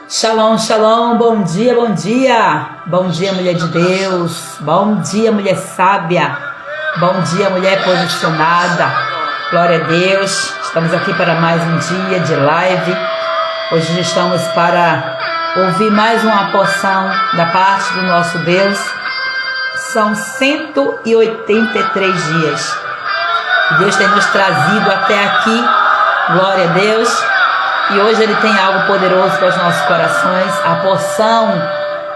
Shalom, shalom, bom dia, bom dia. Bom dia, mulher de Deus. Bom dia, mulher sábia. Bom dia, mulher posicionada. Glória a Deus. Estamos aqui para mais um dia de live. Hoje estamos para ouvir mais uma porção da parte do nosso Deus. São 183 dias. Deus tem nos trazido até aqui. Glória a Deus. E hoje Ele tem algo poderoso para os nossos corações. A porção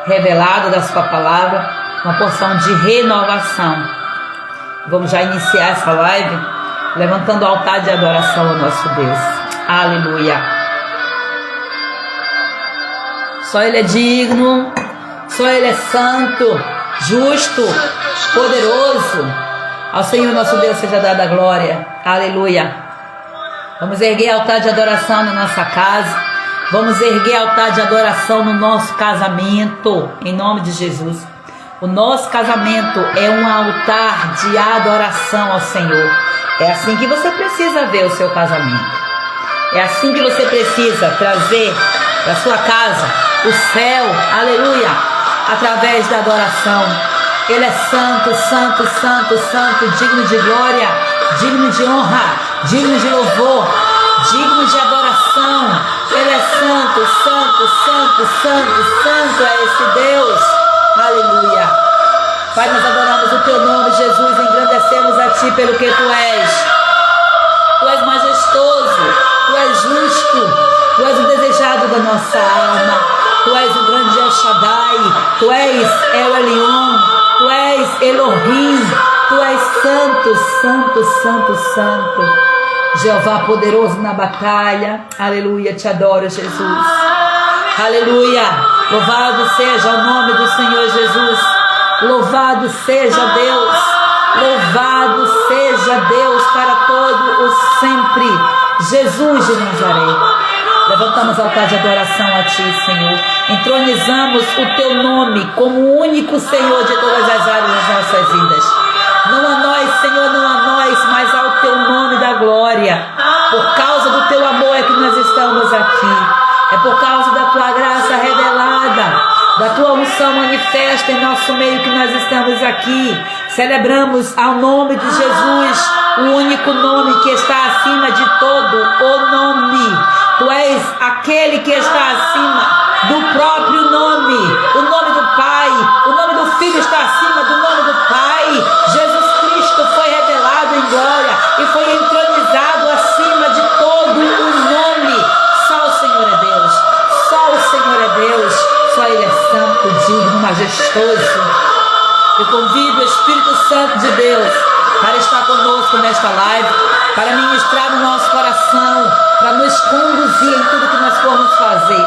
revelada da sua palavra. Uma porção de renovação. Vamos já iniciar essa live levantando o altar de adoração ao nosso Deus. Aleluia. Só Ele é digno. Só Ele é santo, justo, poderoso. Ao Senhor nosso Deus seja dada a glória. Aleluia. Vamos erguer altar de adoração na nossa casa. Vamos erguer altar de adoração no nosso casamento. Em nome de Jesus. O nosso casamento é um altar de adoração ao Senhor. É assim que você precisa ver o seu casamento. É assim que você precisa trazer para sua casa o céu. Aleluia. Através da adoração. Ele é santo, santo, santo, santo, digno de glória, digno de honra, digno de louvor, digno de adoração. Ele é santo, santo, santo, santo, santo é esse Deus. Aleluia. Pai, nós adoramos o teu nome, Jesus, engrandecemos a ti pelo que tu és. Tu és majestoso, tu és justo, tu és o desejado da nossa alma. Tu és o grande El Shaddai, tu és El Elyon, tu és Elohim, tu és santo, santo, santo, santo. Jeová poderoso na batalha, aleluia, te adoro, Jesus. Aleluia, louvado seja o nome do Senhor Jesus. Louvado seja Deus, louvado seja Deus para todo o sempre. Jesus de Nazaré. Levantamos altar de adoração a ti, Senhor. Entronizamos o teu nome como o único Senhor de todas as áreas das nossas vidas. Não a nós, Senhor, não a nós, mas ao teu nome da glória. Por causa do teu amor é que nós estamos aqui. É por causa da tua graça revelada, da tua unção manifesta em nosso meio que nós estamos aqui. Celebramos ao nome de Jesus, o único nome que está acima de todo o nome. Tu és aquele que está acima do próprio nome. O nome do Pai, o nome do Filho está acima do nome do Pai. Jesus Cristo foi revelado em glória e foi entronizado acima de todo o nome. Só o Senhor é Deus. Só o Senhor é Deus. Só Ele é santo, digno, majestoso. Eu convido o Espírito Santo de Deus para estar conosco nesta live, para ministrar no nosso coração, para nos conduzir em tudo que nós formos fazer.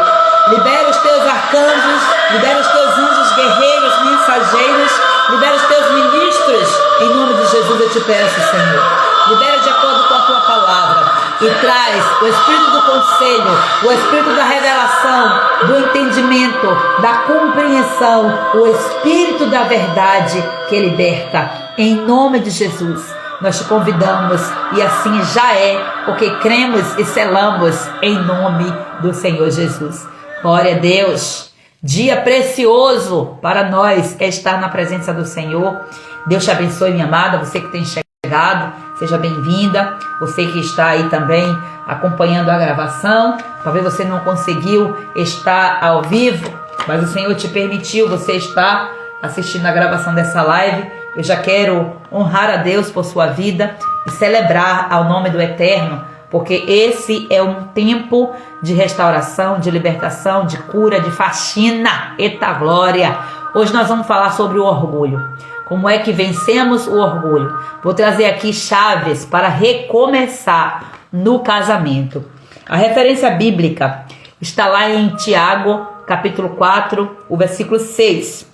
Libera os teus arcanjos, libera os teus anjos guerreiros, mensageiros, libera os teus ministros. Em nome de Jesus eu te peço, Senhor. Libera de acordo com a tua palavra e traz o espírito do conselho, o espírito da revelação, do entendimento, da compreensão, o espírito da verdade que liberta. Em nome de Jesus, nós te convidamos e assim já é, porque cremos e selamos em nome do Senhor Jesus. Glória a Deus. Dia precioso para nós é estar na presença do Senhor. Deus te abençoe, minha amada, você que tem chegado, seja bem-vinda. Você que está aí também acompanhando a gravação, talvez você não conseguiu estar ao vivo, mas o Senhor te permitiu você estar assistindo a gravação dessa live. Eu já quero honrar a Deus por sua vida e celebrar ao nome do Eterno, porque esse é um tempo de restauração, de libertação, de cura, de faxina. Eita glória! Hoje nós vamos falar sobre o orgulho. Como é que vencemos o orgulho? Vou trazer aqui chaves para recomeçar no casamento. A referência bíblica está lá em Tiago, capítulo 4, o versículo 6.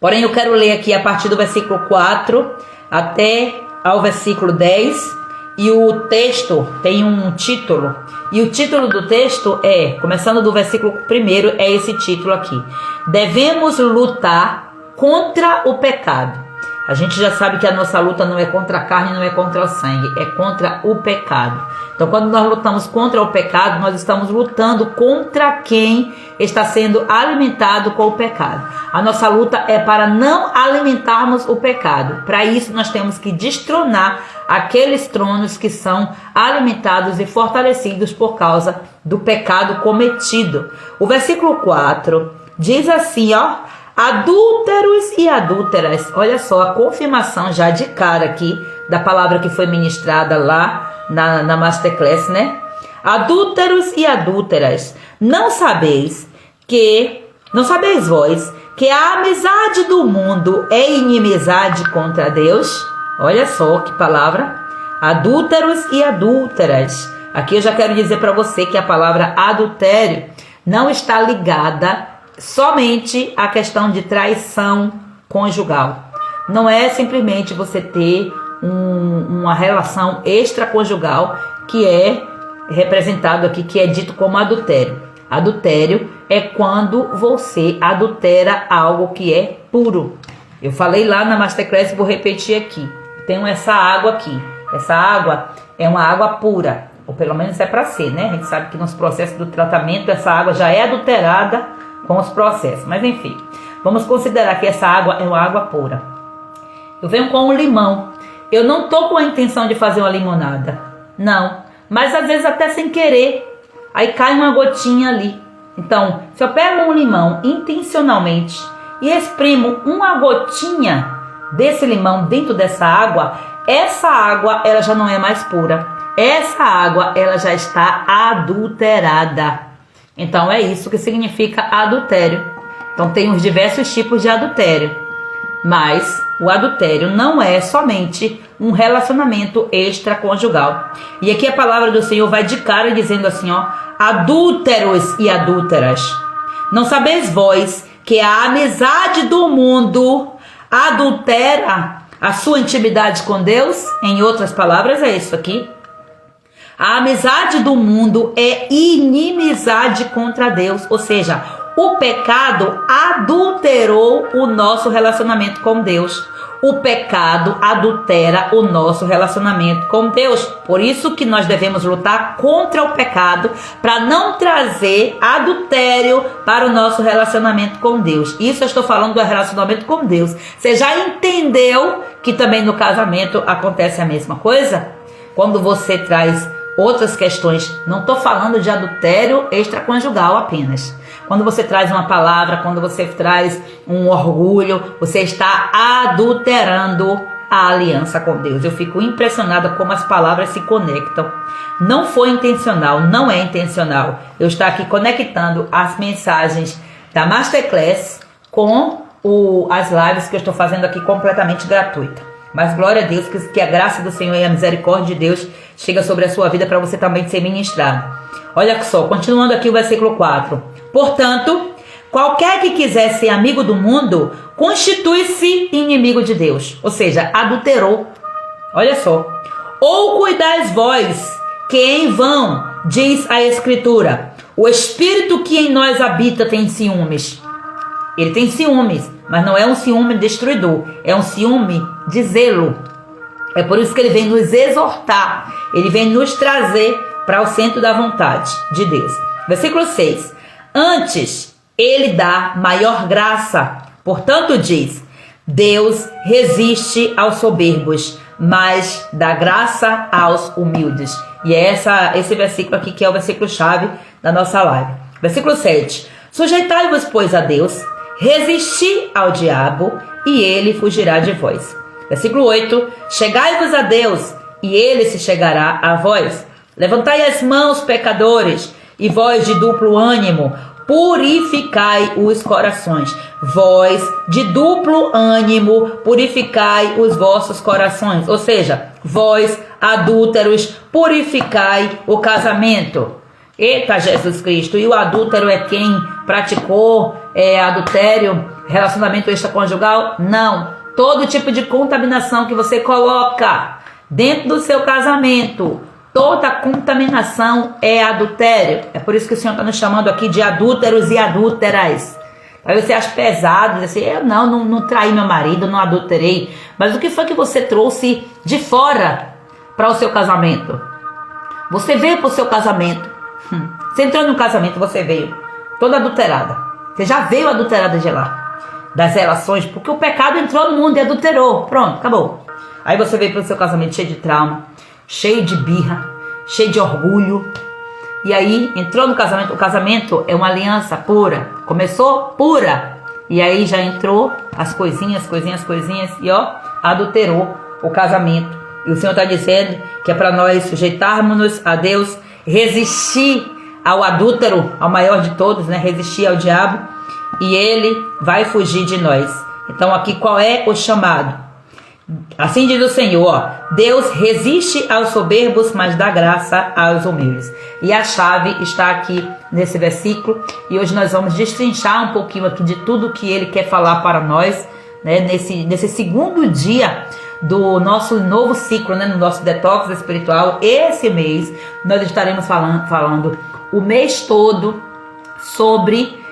Porém, eu quero ler aqui a partir do versículo 4 até ao versículo 10. E o texto tem um título. E o título do texto é, começando do versículo 1, é esse título aqui. Devemos lutar contra o pecado. A gente já sabe que a nossa luta não é contra a carne, não é contra o sangue, é contra o pecado. Então, quando nós lutamos contra o pecado, nós estamos lutando contra quem está sendo alimentado com o pecado. A nossa luta é para não alimentarmos o pecado. Para isso, nós temos que destronar aqueles tronos que são alimentados e fortalecidos por causa do pecado cometido. O versículo 4 diz assim, ó: adúlteros e adúlteras. Olha só a confirmação já de cara aqui da palavra que foi ministrada lá na Masterclass, né? Adúlteros e adúlteras, não sabeis vós que a amizade do mundo é inimizade contra Deus? Olha só que palavra. Adúlteros e adúlteras. Aqui eu já quero dizer para você que a palavra adultério não está ligada somente à questão de traição conjugal. Não é simplesmente você ter uma relação extraconjugal que é representado aqui, que é dito como adultério. Adultério é quando você adultera algo que é puro. Eu falei lá na Masterclass e vou repetir aqui. Tenho essa água aqui. Essa água é uma água pura, ou pelo menos é para ser, né? A gente sabe que nos processos do tratamento essa água já é adulterada com os processos. Mas enfim, vamos considerar que essa água é uma água pura. Eu venho com um limão. Eu não estou com a intenção de fazer uma limonada. Não. Mas às vezes até sem querer. Aí cai uma gotinha ali. Então, se eu pego um limão intencionalmente e exprimo uma gotinha desse limão dentro dessa água, essa água ela já não é mais pura. Essa água ela já está adulterada. Então é isso que significa adultério. Então tem os diversos tipos de adultério. Mas o adultério não é somente um relacionamento extraconjugal. E aqui a palavra do Senhor vai de cara dizendo assim, ó: adúlteros e adúlteras, não sabeis vós que a amizade do mundo adultera a sua intimidade com Deus? Em outras palavras é isso aqui. A amizade do mundo é inimizade contra Deus, ou seja, o pecado adulterou o nosso relacionamento com Deus. O pecado adultera o nosso relacionamento com Deus. Por isso que nós devemos lutar contra o pecado, para não trazer adultério para o nosso relacionamento com Deus. Isso eu estou falando do relacionamento com Deus. Você já entendeu que também no casamento acontece a mesma coisa? Quando você traz outras questões, não estou falando de adultério extraconjugal apenas. Quando você traz uma palavra, quando você traz um orgulho, você está adulterando a aliança com Deus. Eu fico impressionada como as palavras se conectam. Não foi intencional, não é intencional. Eu estou aqui conectando as mensagens da Masterclass com as lives que eu estou fazendo aqui completamente gratuita. Mas glória a Deus, que a graça do Senhor e a misericórdia de Deus chega sobre a sua vida para você também ser ministrado. Olha só, continuando aqui o versículo 4. Portanto, qualquer que quiser ser amigo do mundo, constitui-se inimigo de Deus. Ou seja, adulterou. Olha só. Ou cuidais vós, que em vão, diz a Escritura, o Espírito que em nós habita tem ciúmes. Ele tem ciúmes, mas não é um ciúme destruidor, é um ciúme de zelo. É por isso que ele vem nos exortar, ele vem nos trazer para o centro da vontade de Deus. Versículo 6. Antes, ele dá maior graça. Portanto, diz, Deus resiste aos soberbos, mas dá graça aos humildes. E é esse versículo aqui que é o versículo-chave da nossa live. Versículo 7. Sujeitai-vos, pois, a Deus, resisti ao diabo, e ele fugirá de vós. Versículo 8. Chegai-vos a Deus, e ele se chegará a vós. Levantai as mãos, pecadores, e vós de duplo ânimo, purificai os corações. Vós de duplo ânimo, purificai os vossos corações. Ou seja, vós adúlteros, purificai o casamento. Eita Jesus Cristo, e o adúltero é quem praticou adultério, relacionamento extraconjugal? Não. Todo tipo de contaminação que você coloca dentro do seu casamento, toda contaminação é adultério. É por isso que o Senhor está nos chamando aqui de adúlteros e adúlteras. Aí você acha pesado, diz assim, eu não traí meu marido, não adulterei. Mas o que foi que você trouxe de fora para o seu casamento? Você veio para o seu casamento. Você entrou no casamento, você veio toda adulterada. Você já veio adulterada de lá, das relações, porque o pecado entrou no mundo e adulterou. Pronto, acabou. Aí você veio para o seu casamento cheio de trauma, cheio de birra, cheio de orgulho. E aí entrou no casamento. O casamento é uma aliança pura. Começou pura. E aí já entrou as coisinhas, e ó, adulterou o casamento. E o Senhor está dizendo que é para nós sujeitarmos-nos a Deus, resistir ao adúltero, ao maior de todos, né? Resistir ao diabo, e ele vai fugir de nós. Então aqui qual é o chamado? Assim diz o Senhor, ó, Deus resiste aos soberbos, mas dá graça aos humildes. E a chave está aqui nesse versículo, e hoje nós vamos destrinchar um pouquinho aqui de tudo que ele quer falar para nós, né, nesse segundo dia do nosso novo ciclo, né, no nosso detox espiritual. Esse mês nós estaremos falando o mês todo sobre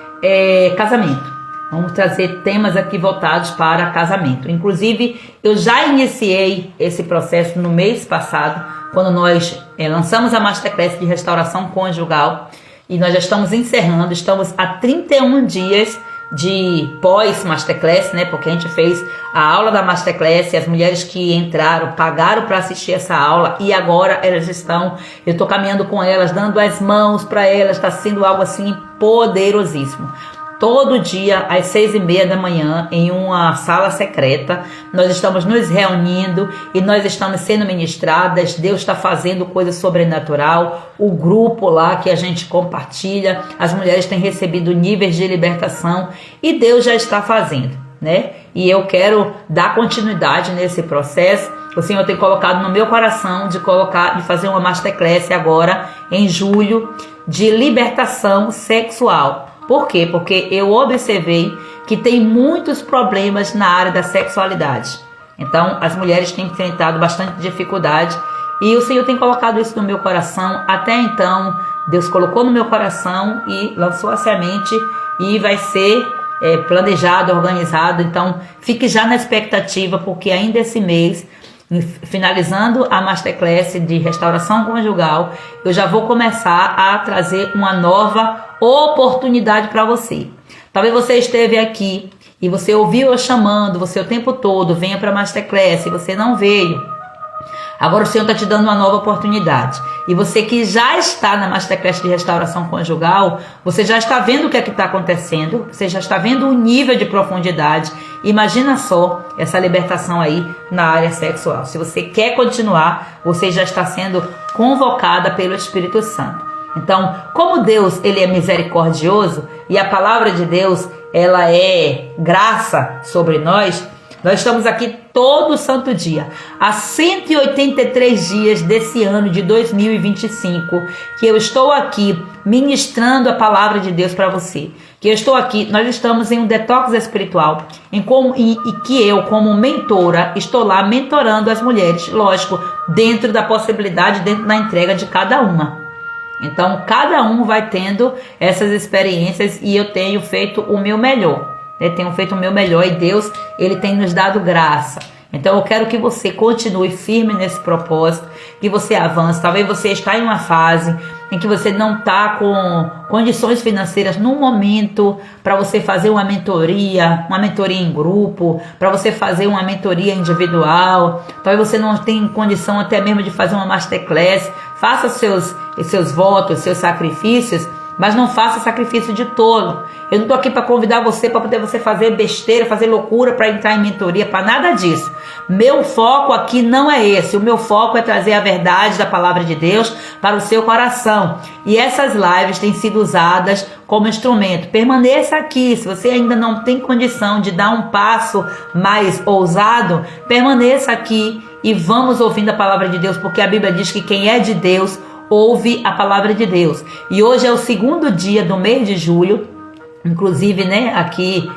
casamento. Vamos trazer temas aqui voltados para casamento. Inclusive, eu já iniciei esse processo no mês passado, quando nós lançamos a Masterclass de Restauração Conjugal. E nós já estamos encerrando, estamos há 31 dias de pós-Masterclass, né? Porque a gente fez a aula da Masterclass e as mulheres que entraram, pagaram para assistir essa aula. E agora elas estão, eu estou caminhando com elas, dando as mãos para elas. Está sendo algo assim poderosíssimo. Todo dia, às 6h30 da manhã, em uma sala secreta, nós estamos nos reunindo e nós estamos sendo ministradas. Deus está fazendo coisa sobrenatural. O grupo lá que a gente compartilha, as mulheres têm recebido níveis de libertação e Deus já está fazendo, né? E eu quero dar continuidade nesse processo. O Senhor tem colocado no meu coração de fazer uma Masterclass agora, em julho, de libertação sexual. Por quê? Porque eu observei que tem muitos problemas na área da sexualidade. Então, as mulheres têm enfrentado bastante dificuldade e o Senhor tem colocado isso no meu coração. Até então, Deus colocou no meu coração e lançou a semente e vai ser planejado, organizado. Então, fique já na expectativa, porque ainda esse mês, finalizando a Masterclass de Restauração Conjugal, eu já vou começar a trazer uma nova oportunidade para você. Talvez você esteve aqui e você ouviu eu chamando você o tempo todo, venha para a Masterclass, e você não veio. Agora o Senhor está te dando uma nova oportunidade. E você que já está na Masterclass de Restauração Conjugal, você já está vendo o que é que está acontecendo, você já está vendo o nível de profundidade. Imagina só essa libertação aí na área sexual. Se você quer continuar, você já está sendo convocada pelo Espírito Santo. Então, como Deus ele é misericordioso e a palavra de Deus ela é graça sobre nós, nós estamos aqui todo santo dia, há 183 dias desse ano de 2025, que eu estou aqui ministrando a palavra de Deus para você. Que eu estou aqui, nós estamos em um detox espiritual, e que eu, como mentora, estou lá mentorando as mulheres, lógico, dentro da possibilidade, dentro da entrega de cada uma. Então, cada um vai tendo essas experiências e eu tenho feito o meu melhor. Tenho feito o meu melhor e Deus, ele tem nos dado graça. Então eu quero que você continue firme nesse propósito, que você avance. Talvez você está em uma fase em que você não está com condições financeiras no momento para você fazer uma mentoria em grupo, para você fazer uma mentoria individual. Talvez você não tenha condição até mesmo de fazer uma masterclass. Faça seus votos, seus sacrifícios, mas não faça sacrifício de tolo. Eu não estou aqui para convidar você para poder você fazer besteira, fazer loucura para entrar em mentoria, para nada disso. Meu foco aqui não é esse. O meu foco é trazer a verdade da palavra de Deus para o seu coração. E essas lives têm sido usadas como instrumento. Permaneça aqui. Se você ainda não tem condição de dar um passo mais ousado, permaneça aqui e vamos ouvindo a palavra de Deus, porque a Bíblia diz que quem é de Deus ouve a palavra de Deus. E hoje é o segundo dia do mês de julho, inclusive, né, aqui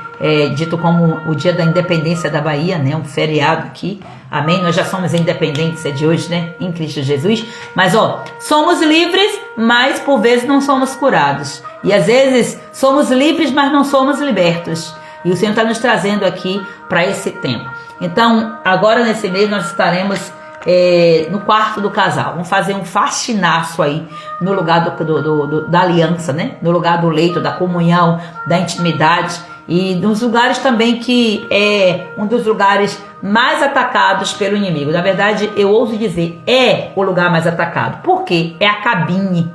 dito como o dia da independência da Bahia, né, um feriado aqui, amém? Nós já somos independentes, é de hoje, né, em Cristo Jesus, mas somos livres, mas por vezes não somos curados, e às vezes somos livres, mas não somos libertos, e o Senhor está nos trazendo aqui para esse tempo. Então, agora nesse mês nós estaremos no quarto do casal. Vamos fazer um faxinaço aí no lugar da aliança, né? No lugar do leito, da comunhão, da intimidade, e nos lugares também que é um dos lugares mais atacados pelo inimigo. Na verdade, eu ouso dizer, é o lugar mais atacado. Por quê? É a cabine.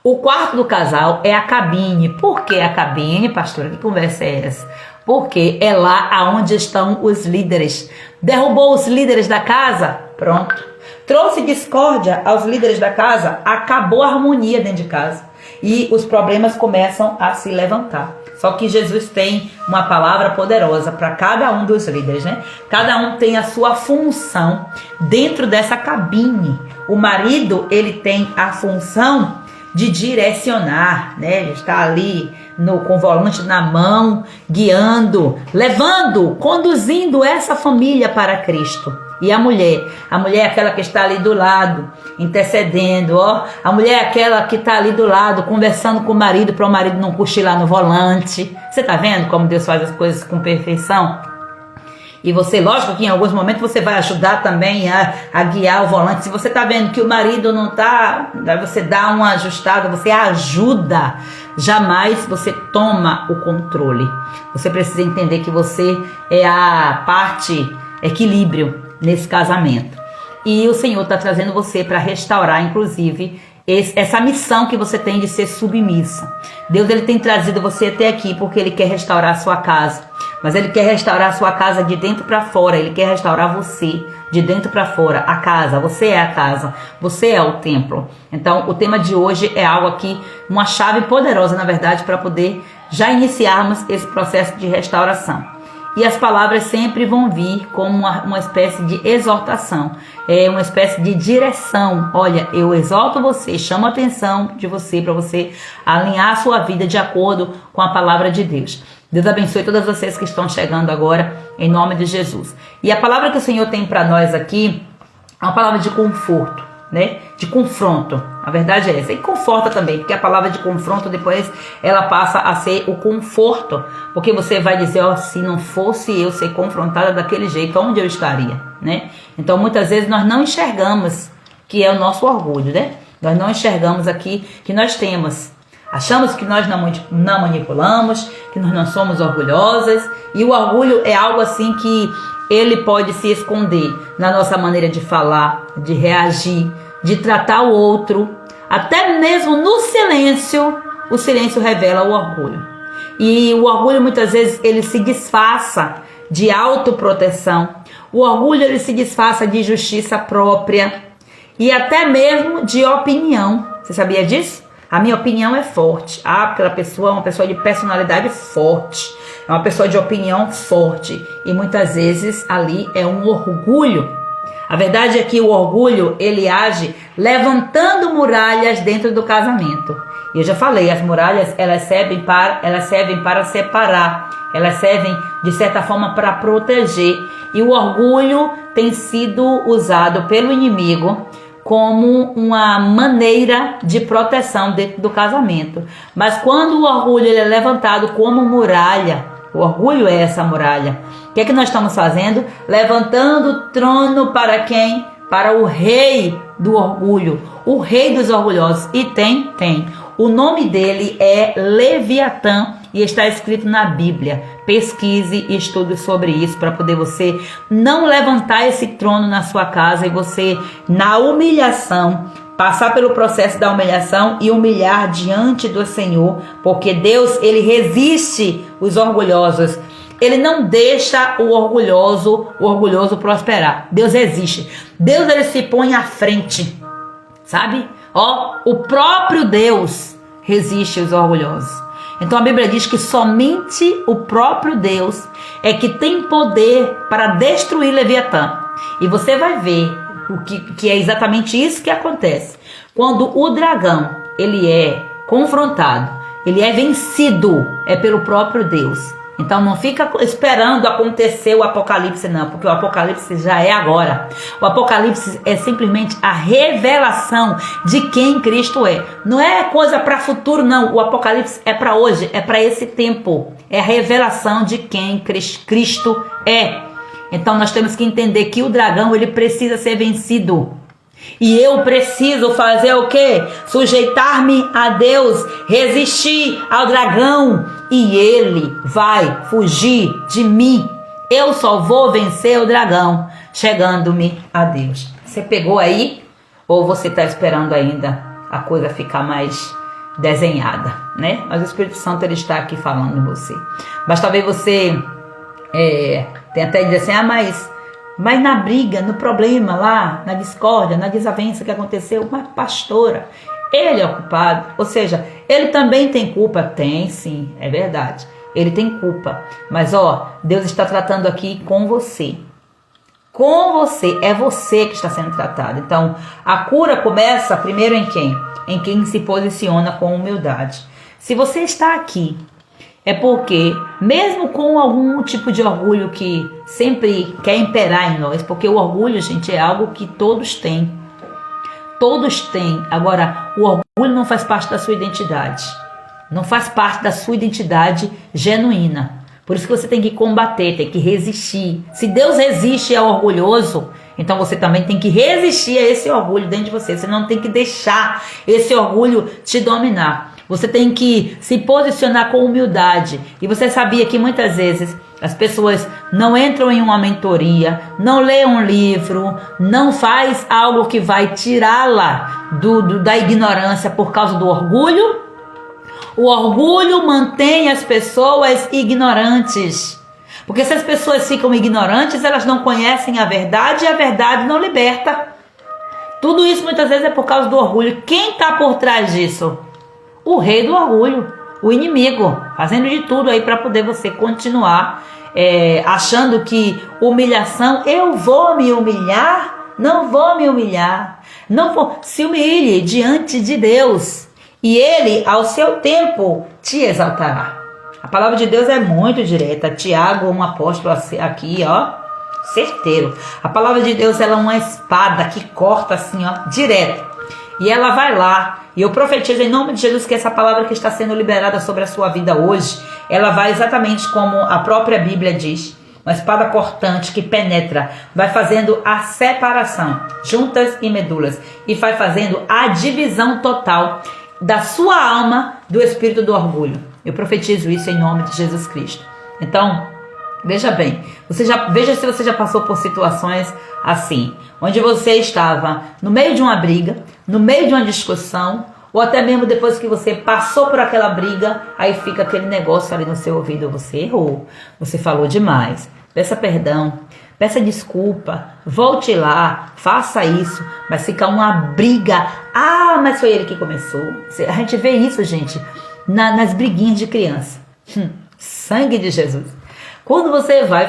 O quarto do casal é a cabine. Por que a cabine, pastora? Que conversa é essa? Porque é lá aonde estão os líderes. Derrubou os líderes da casa? Pronto. Trouxe discórdia aos líderes da casa? Acabou a harmonia dentro de casa. E os problemas começam a se levantar. Só que Jesus tem uma palavra poderosa para cada um dos líderes, né? Cada um tem a sua função dentro dessa cabine. O marido, ele tem a função de direcionar, né? De estar ali com o volante na mão, guiando, levando, conduzindo essa família para Cristo. E a mulher é aquela que está ali do lado, intercedendo, ó. A mulher é aquela que está ali do lado, conversando com o marido, para o marido não cochilar no volante. Você está vendo como Deus faz as coisas com perfeição? E você, lógico que em alguns momentos você vai ajudar também a guiar o volante. Se você está vendo que o marido não está, aí você dá uma ajustada, você ajuda. Jamais você toma o controle. Você precisa entender que você é a parte equilíbrio nesse casamento. E o Senhor está trazendo você para restaurar, inclusive, essa missão que você tem de ser submissa. Deus, ele tem trazido você até aqui porque ele quer restaurar a sua casa. Mas ele quer restaurar a sua casa de dentro para fora. Ele quer restaurar você de dentro para fora. A casa, você é a casa. Você é o templo. Então, o tema de hoje é algo aqui, uma chave poderosa, na verdade, para poder já iniciarmos esse processo de restauração. E as palavras sempre vão vir como uma espécie de exortação, uma espécie de direção. Olha, eu exorto você, chamo a atenção de você para você alinhar a sua vida de acordo com a palavra de Deus. Deus abençoe todas vocês que estão chegando agora, em nome de Jesus. E a palavra que o Senhor tem para nós aqui é uma palavra de conforto, né? De confronto. A verdade é essa. E conforta também, porque a palavra de confronto depois ela passa a ser o conforto. Porque você vai dizer, ó, se não fosse eu ser confrontada daquele jeito, onde eu estaria, né? Então muitas vezes nós não enxergamos que é o nosso orgulho, né? Nós não enxergamos aqui que nós temos. Achamos que nós não manipulamos, que nós não somos orgulhosas. E o orgulho é algo assim que ele pode se esconder na nossa maneira de falar, de reagir, de tratar o outro. Até mesmo no silêncio, o silêncio revela o orgulho. E o orgulho muitas vezes ele se disfarça de autoproteção. O orgulho ele se disfarça de justiça própria e até mesmo de opinião. Você sabia disso? A minha opinião é forte. Aquela pessoa é uma pessoa de personalidade forte. É uma pessoa de opinião forte. E muitas vezes ali é um orgulho. A verdade é que o orgulho, ele age levantando muralhas dentro do casamento. E eu já falei, as muralhas, elas servem para separar. Elas servem, de certa forma, para proteger. E o orgulho tem sido usado pelo inimigo como uma maneira de proteção dentro do casamento. Mas quando o orgulho ele é levantado como muralha, o orgulho é essa muralha. O que é que nós estamos fazendo? Levantando o trono para quem? Para o rei do orgulho, o rei dos orgulhosos. E tem. O nome dele é Leviatã e está escrito na Bíblia. Pesquise e estude sobre isso para poder você não levantar esse trono na sua casa e você, na humilhação, passar pelo processo da humilhação e humilhar diante do Senhor, porque Deus, ele resiste os orgulhosos. Ele não deixa o orgulhoso prosperar. Deus resiste. Deus, ele se põe à frente, sabe? Ó, o próprio Deus resiste os orgulhosos. Então a Bíblia diz que somente o próprio Deus é que tem poder para destruir Leviatã. E você vai ver que é exatamente isso que acontece. Quando o dragão ele é confrontado, ele é vencido, é pelo próprio Deus. Então não fica esperando acontecer o Apocalipse não, porque o Apocalipse já é agora. O Apocalipse é simplesmente a revelação de quem Cristo é. Não é coisa para futuro não, o Apocalipse é para hoje, é para esse tempo. É a revelação de quem Cristo é. Então nós temos que entender que o dragão, ele precisa ser vencido. E eu preciso fazer o quê? Sujeitar-me a Deus, resistir ao dragão, e ele vai fugir de mim. Eu só vou vencer o dragão chegando-me a Deus. Você pegou aí? Ou você está esperando ainda a coisa ficar mais desenhada, né? Mas o Espírito Santo, ele está aqui falando em você. Mas talvez você tenha até dizer assim, mas na briga, no problema lá, na discórdia, na desavença que aconteceu, mas pastora, ele é o culpado. Ou seja, ele também tem culpa? Tem sim, é verdade. Ele tem culpa. Mas Deus está tratando aqui com você. Com você, é você que está sendo tratado. Então, a cura começa primeiro em quem? Em quem se posiciona com humildade. Se você está aqui, é porque, mesmo com algum tipo de orgulho que sempre quer imperar em nós, porque o orgulho, gente, é algo que todos têm. Todos têm. Agora, o orgulho não faz parte da sua identidade. Não faz parte da sua identidade genuína. Por isso que você tem que combater, tem que resistir. Se Deus resiste ao orgulhoso, então você também tem que resistir a esse orgulho dentro de você. Você não tem que deixar esse orgulho te dominar. Você tem que se posicionar com humildade. E você sabia que muitas vezes as pessoas não entram em uma mentoria, não lê um livro, não faz algo que vai tirá-la da ignorância por causa do orgulho? O orgulho mantém as pessoas ignorantes. Porque se as pessoas ficam ignorantes, elas não conhecem a verdade e a verdade não liberta. Tudo isso muitas vezes é por causa do orgulho. Quem está por trás disso? O rei do orgulho, o inimigo, fazendo de tudo aí para poder você continuar achando que humilhação, eu vou me humilhar? Não vou me humilhar. Não vou. Se humilhe diante de Deus. E ele, ao seu tempo, te exaltará. A palavra de Deus é muito direta. Tiago, um apóstolo aqui, certeiro. A palavra de Deus, ela é uma espada que corta assim, direto. E ela vai lá. E eu profetizo em nome de Jesus que essa palavra que está sendo liberada sobre a sua vida hoje, ela vai exatamente como a própria Bíblia diz. Uma espada cortante que penetra, vai fazendo a separação, juntas e medulas. E vai fazendo a divisão total da sua alma do espírito do orgulho. Eu profetizo isso em nome de Jesus Cristo. Então, veja bem, veja se você já passou por situações assim, onde você estava no meio de uma briga, no meio de uma discussão, ou até mesmo depois que você passou por aquela briga, aí fica aquele negócio ali no seu ouvido, você errou, você falou demais, peça perdão, peça desculpa, volte lá, faça isso, mas fica uma briga. Mas foi ele que começou. A gente vê isso, gente, nas briguinhas de criança. Sangue de Jesus. Quando você vai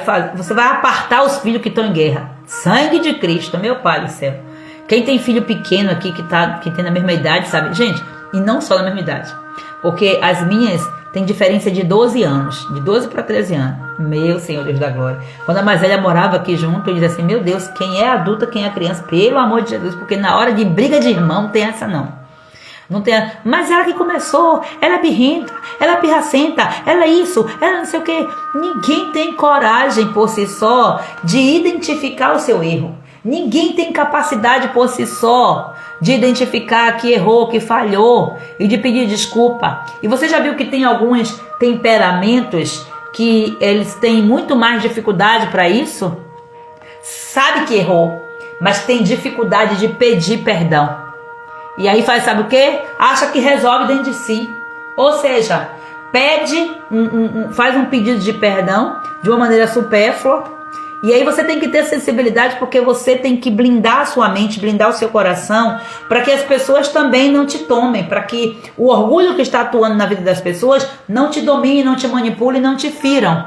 apartar os filhos que estão em guerra. Sangue de Cristo, meu Pai do céu. Quem tem filho pequeno aqui, que tem na mesma idade, sabe? Gente, e não só na mesma idade. Porque as minhas têm diferença de 12 anos. De 12 para 13 anos. Meu Senhor Deus da glória. Quando a mais velha morava aqui junto, eu dizia assim, meu Deus, quem é adulta, quem é criança? Pelo amor de Jesus. Porque na hora de briga de irmão, não tem essa não. Não tem, mas ela que começou, ela é birrenta, ela é pirracenta, ela é isso, ela não sei o que. Ninguém tem coragem por si só de identificar o seu erro. Ninguém tem capacidade por si só de identificar que errou, que falhou e de pedir desculpa. E você já viu que tem alguns temperamentos que eles têm muito mais dificuldade para isso? Sabe que errou, mas tem dificuldade de pedir perdão. E aí sabe o que? Acha que resolve dentro de si. Ou seja, faz um pedido de perdão de uma maneira supérflua. E aí você tem que ter sensibilidade, porque você tem que blindar a sua mente, blindar o seu coração, para que as pessoas também não te tomem, para que o orgulho que está atuando na vida das pessoas não te domine, não te manipule, não te firam.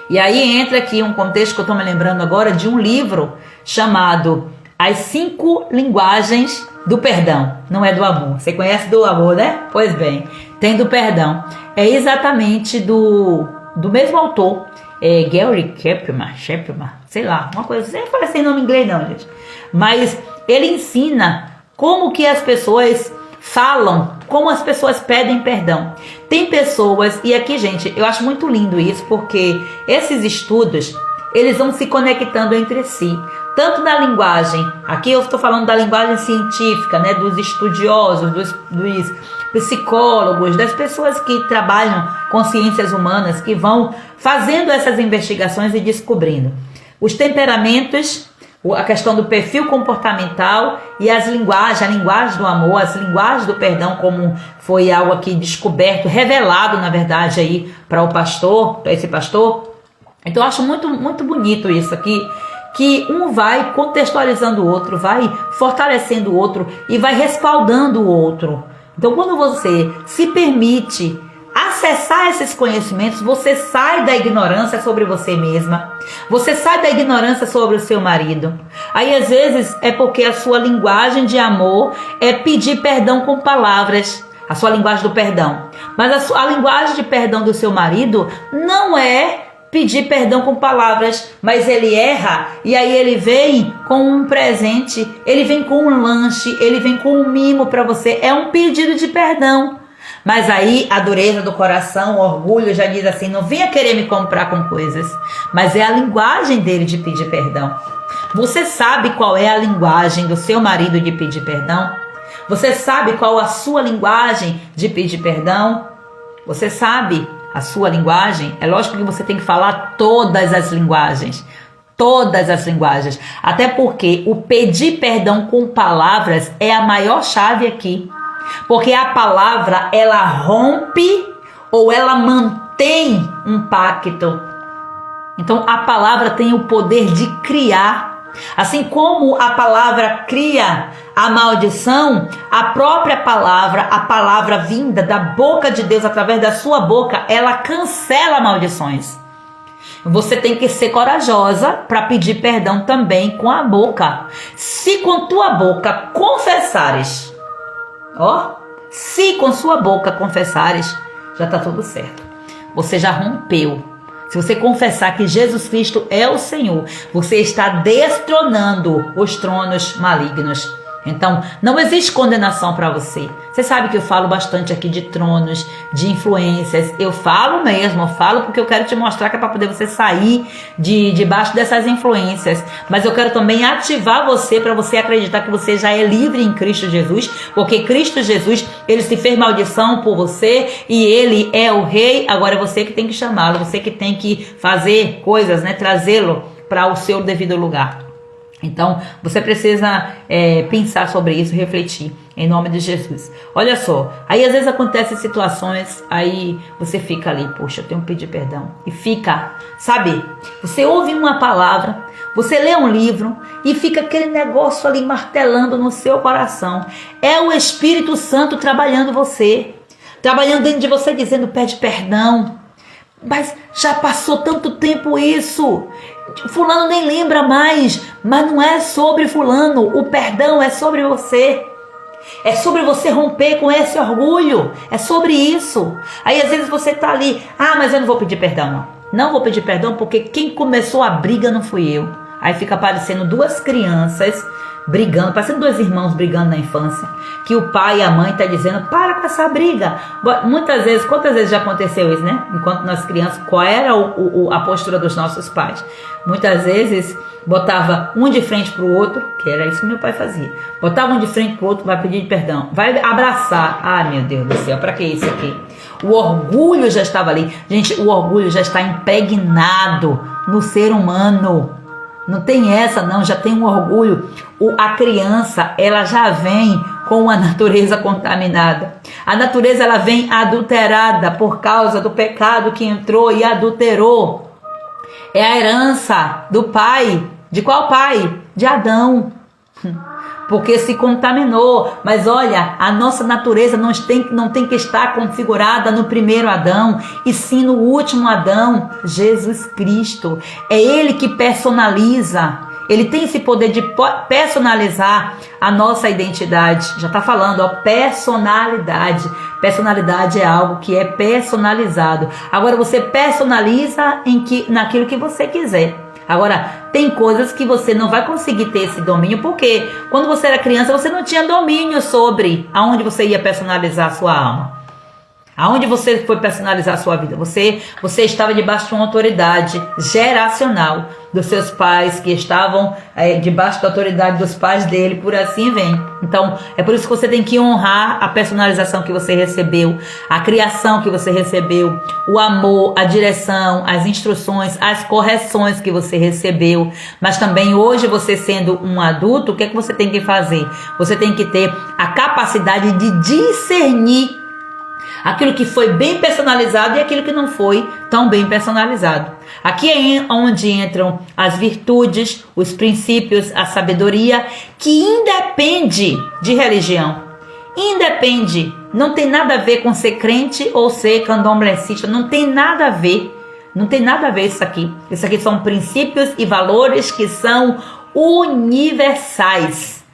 E aí entra aqui um contexto que eu estou me lembrando agora de um livro chamado As 5 Linguagens do Perdão. Não é do amor. Você conhece do amor, né? Pois bem, tem do perdão. É exatamente do mesmo autor. Gary Chapman, sei lá, uma coisa assim. Não fala sem nome em inglês não, gente. Mas ele ensina como que as pessoas falam, como as pessoas pedem perdão. Tem pessoas, e aqui, gente, eu acho muito lindo isso, porque esses estudos, eles vão se conectando entre si. Tanto na linguagem, aqui eu estou falando da linguagem científica, né, dos estudiosos, dos psicólogos, das pessoas que trabalham com ciências humanas, que vão fazendo essas investigações e descobrindo os temperamentos, a questão do perfil comportamental e as linguagens, a linguagem do amor, as linguagens do perdão, como foi algo aqui descoberto, revelado, na verdade, aí para o pastor, para esse pastor. Então eu acho muito, muito bonito isso aqui, que um vai contextualizando o outro, vai fortalecendo o outro e vai respaldando o outro. Então quando você se permite acessar esses conhecimentos, você sai da ignorância sobre você mesma, você sai da ignorância sobre o seu marido. Aí às vezes é porque a sua linguagem de amor é pedir perdão com palavras, a sua linguagem do perdão. Mas a linguagem de perdão do seu marido não é pedir perdão com palavras, mas ele erra e aí ele vem com um presente, ele vem com um lanche, ele vem com um mimo para você, é um pedido de perdão. Mas aí a dureza do coração, o orgulho já diz assim, não venha querer me comprar com coisas, mas é a linguagem dele de pedir perdão. Você sabe qual é a linguagem do seu marido de pedir perdão? Você sabe qual a sua linguagem de pedir perdão? Você sabe a sua linguagem? É lógico que você tem que falar todas as linguagens. Todas as linguagens. Até porque o pedir perdão com palavras é a maior chave aqui. Porque a palavra, ela rompe ou ela mantém um pacto. Então a palavra tem o poder de criar. Assim como a palavra cria a maldição, a própria palavra, a palavra vinda da boca de Deus através da sua boca, ela cancela maldições. Você tem que ser corajosa para pedir perdão também com a boca. Se com tua boca confessares, se com sua boca confessares, já está tudo certo. Você já rompeu. Se você confessar que Jesus Cristo é o Senhor, você está destronando os tronos malignos. Então, não existe condenação para você. Você sabe que eu falo bastante aqui de tronos, de influências. Eu falo mesmo, eu falo porque eu quero te mostrar que é para poder você sair debaixo dessas influências. Mas eu quero também ativar você para você acreditar que você já é livre em Cristo Jesus. Porque Cristo Jesus, ele se fez maldição por você e ele é o rei. Agora é você que tem que chamá-lo, você que tem que fazer coisas, né? Trazê-lo para o seu devido lugar. Então, você precisa pensar sobre isso, refletir, em nome de Jesus. Olha só, aí às vezes acontecem situações, aí você fica ali, poxa, eu tenho que pedir perdão. E fica, sabe, você ouve uma palavra, você lê um livro e fica aquele negócio ali martelando no seu coração. É o Espírito Santo trabalhando você, trabalhando dentro de você, dizendo, pede perdão. Mas já passou tanto tempo isso. Fulano nem lembra mais. Mas não é sobre fulano. O perdão é sobre você. É sobre você romper com esse orgulho. É sobre isso. Aí às vezes você tá ali, mas eu não vou pedir perdão não. Não vou pedir perdão porque quem começou a briga não fui eu. Aí fica aparecendo duas crianças brigando, parecendo dois irmãos brigando na infância, que o pai e a mãe tá dizendo, para com essa briga. Muitas vezes, quantas vezes já aconteceu isso, né? Enquanto nós crianças, qual era a postura dos nossos pais? Muitas vezes botava um de frente pro outro, que era isso que meu pai fazia. Botava um de frente pro outro, vai pedir perdão, vai abraçar. Meu Deus do céu, para que isso aqui? O orgulho já estava ali. Gente, o orgulho já está impregnado no ser humano. Não tem essa não, já tem um orgulho. A criança, ela já vem com a natureza contaminada. A natureza, ela vem adulterada por causa do pecado que entrou e adulterou. É a herança do pai. De qual pai? De Adão. Porque se contaminou. Mas olha, a nossa natureza não tem que estar configurada no primeiro Adão, e sim no último Adão, Jesus Cristo. É Ele que personaliza. Ele tem esse poder de personalizar a nossa identidade. Já está falando, personalidade. Personalidade é algo que é personalizado. Agora você personaliza naquilo que você quiser. Agora, tem coisas que você não vai conseguir ter esse domínio, porque quando você era criança, você não tinha domínio sobre aonde você ia personalizar a sua alma. Aonde você foi personalizar a sua vida? Você estava debaixo de uma autoridade geracional dos seus pais, que estavam debaixo da autoridade dos pais dele, por assim vem. Então, é por isso que você tem que honrar a personalização que você recebeu, a criação que você recebeu, o amor, a direção, as instruções, as correções que você recebeu. Mas também hoje, você sendo um adulto, o que é que você tem que fazer? Você tem que ter a capacidade de discernir aquilo que foi bem personalizado e aquilo que não foi tão bem personalizado. Aqui é onde entram as virtudes, os princípios, a sabedoria, que independe de religião. Independe, não tem nada a ver com ser crente ou ser candomblessista, não tem nada a ver. Não tem nada a ver isso aqui. Isso aqui são princípios e valores que são universais.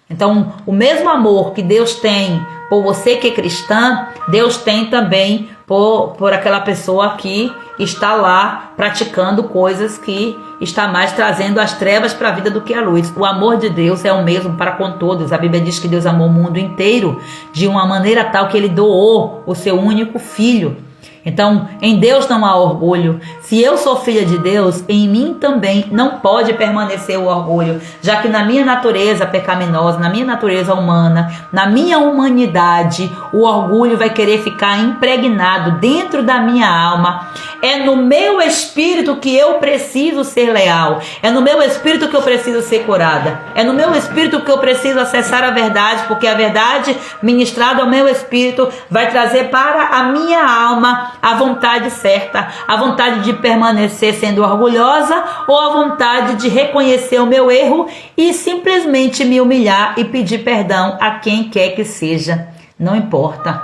Então, o mesmo amor que Deus tem por você que é cristã, Deus tem também por aquela pessoa que está lá praticando coisas que está mais trazendo as trevas para a vida do que a luz. O amor de Deus é o mesmo para com todos. A Bíblia diz que Deus amou o mundo inteiro de uma maneira tal que ele doou o seu único filho. Então, em Deus não há orgulho. Se eu sou filha de Deus, em mim também não pode permanecer o orgulho, já que na minha natureza pecaminosa, na minha natureza humana, na minha humanidade, o orgulho vai querer ficar impregnado dentro da minha alma. É no meu espírito que eu preciso ser leal. É no meu espírito que eu preciso ser curada. É no meu espírito que eu preciso acessar a verdade, porque a verdade ministrada ao meu espírito vai trazer para a minha alma a vontade certa, a vontade de permanecer sendo orgulhosa ou a vontade de reconhecer o meu erro e simplesmente me humilhar e pedir perdão a quem quer que seja. Não importa.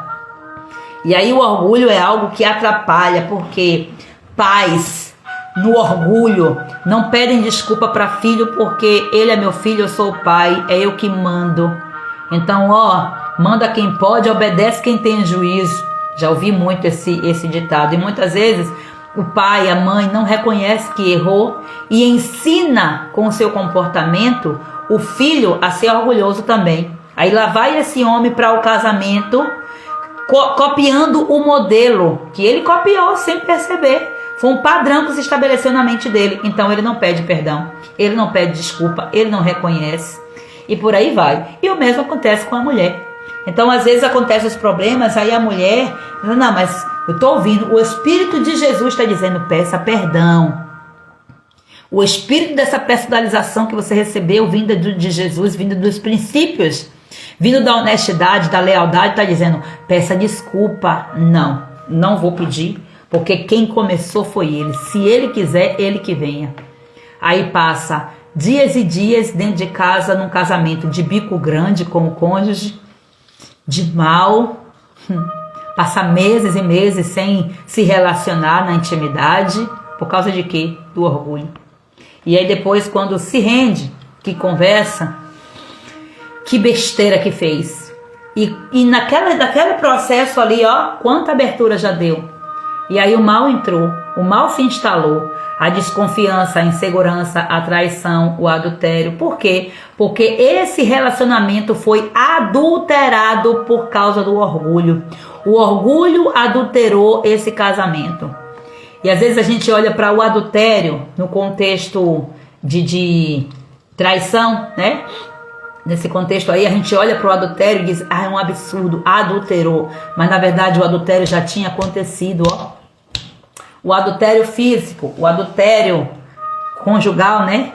E aí o orgulho é algo que atrapalha, porque pais no orgulho não pedem desculpa para filho, porque ele é meu filho, eu sou o pai, é eu que mando. Então, manda quem pode, obedece quem tem juízo. Já ouvi muito esse ditado. E muitas vezes o pai, a mãe não reconhece que errou e ensina com o seu comportamento o filho a ser orgulhoso também. Aí lá vai esse homem para o casamento copiando o modelo que ele copiou sem perceber. Foi um padrão que se estabeleceu na mente dele. Então ele não pede perdão, ele não pede desculpa, ele não reconhece. E por aí vai. E o mesmo acontece com a mulher. Então, às vezes acontecem os problemas, aí a mulher, não, mas eu estou ouvindo, o Espírito de Jesus está dizendo, peça perdão. O Espírito dessa personalização que você recebeu, vinda de Jesus, vinda dos princípios, vindo da honestidade, da lealdade, está dizendo, peça desculpa. Não vou pedir, porque quem começou foi ele. Se ele quiser, ele que venha. Aí passa dias e dias dentro de casa, num casamento de bico grande com o cônjuge, de mal, passa meses e meses sem se relacionar na intimidade, por causa de quê? Do orgulho. E aí depois, quando se rende, que conversa, que besteira que fez. E naquele processo ali, quanta abertura já deu. E aí o mal entrou, o mal se instalou. A desconfiança, a insegurança, a traição, o adultério. Por quê? Porque esse relacionamento foi adulterado por causa do orgulho. O orgulho adulterou esse casamento. E às vezes a gente olha para o adultério no contexto de traição, né? Nesse contexto aí, a gente olha para o adultério e diz, é um absurdo, adulterou. Mas na verdade o adultério já tinha acontecido, O adultério físico, o adultério conjugal, né?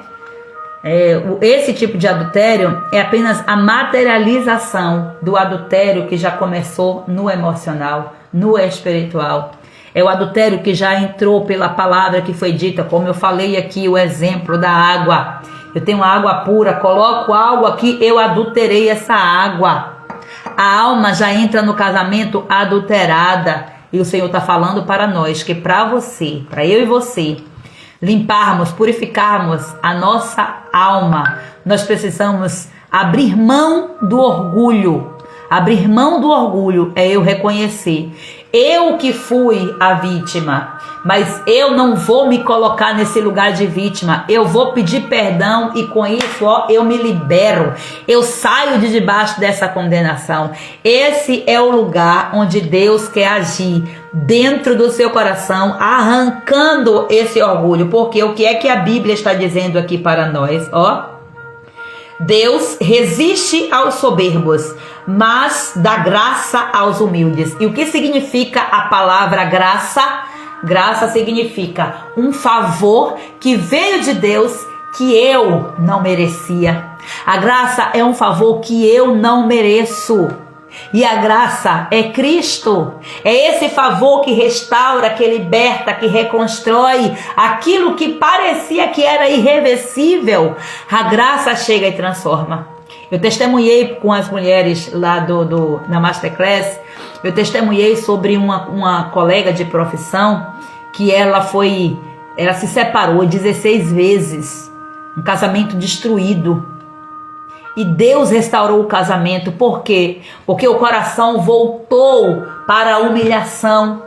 Esse tipo de adultério é apenas a materialização do adultério que já começou no emocional, no espiritual. É o adultério que já entrou pela palavra que foi dita, como eu falei aqui, o exemplo da água. Eu tenho água pura, coloco algo aqui, eu adulterei essa água. A alma já entra no casamento adulterada. E o Senhor está falando para nós que para você, para eu e você, limparmos, purificarmos a nossa alma, nós precisamos abrir mão do orgulho. Abrir mão do orgulho é eu reconhecer. Eu que fui a vítima, mas eu não vou me colocar nesse lugar de vítima. Eu vou pedir perdão e com isso, ó, eu me libero. Eu saio de debaixo dessa condenação. Esse é o lugar onde Deus quer agir dentro do seu coração, arrancando esse orgulho. Porque o que é que a Bíblia está dizendo aqui para nós, ó? Deus resiste aos soberbos, mas dá graça aos humildes. E o que significa a palavra graça? Graça significa um favor que veio de Deus que eu não merecia. A graça é um favor que eu não mereço. E a graça é Cristo. É esse favor que restaura, que liberta, que reconstrói aquilo que parecia que era irreversível. A graça chega e transforma. Eu testemunhei com as mulheres lá na Masterclass. Eu testemunhei sobre uma colega de profissão que ela se separou 16 vezes. Um casamento destruído. E Deus restaurou o casamento. Por quê? Porque o coração voltou para a humilhação.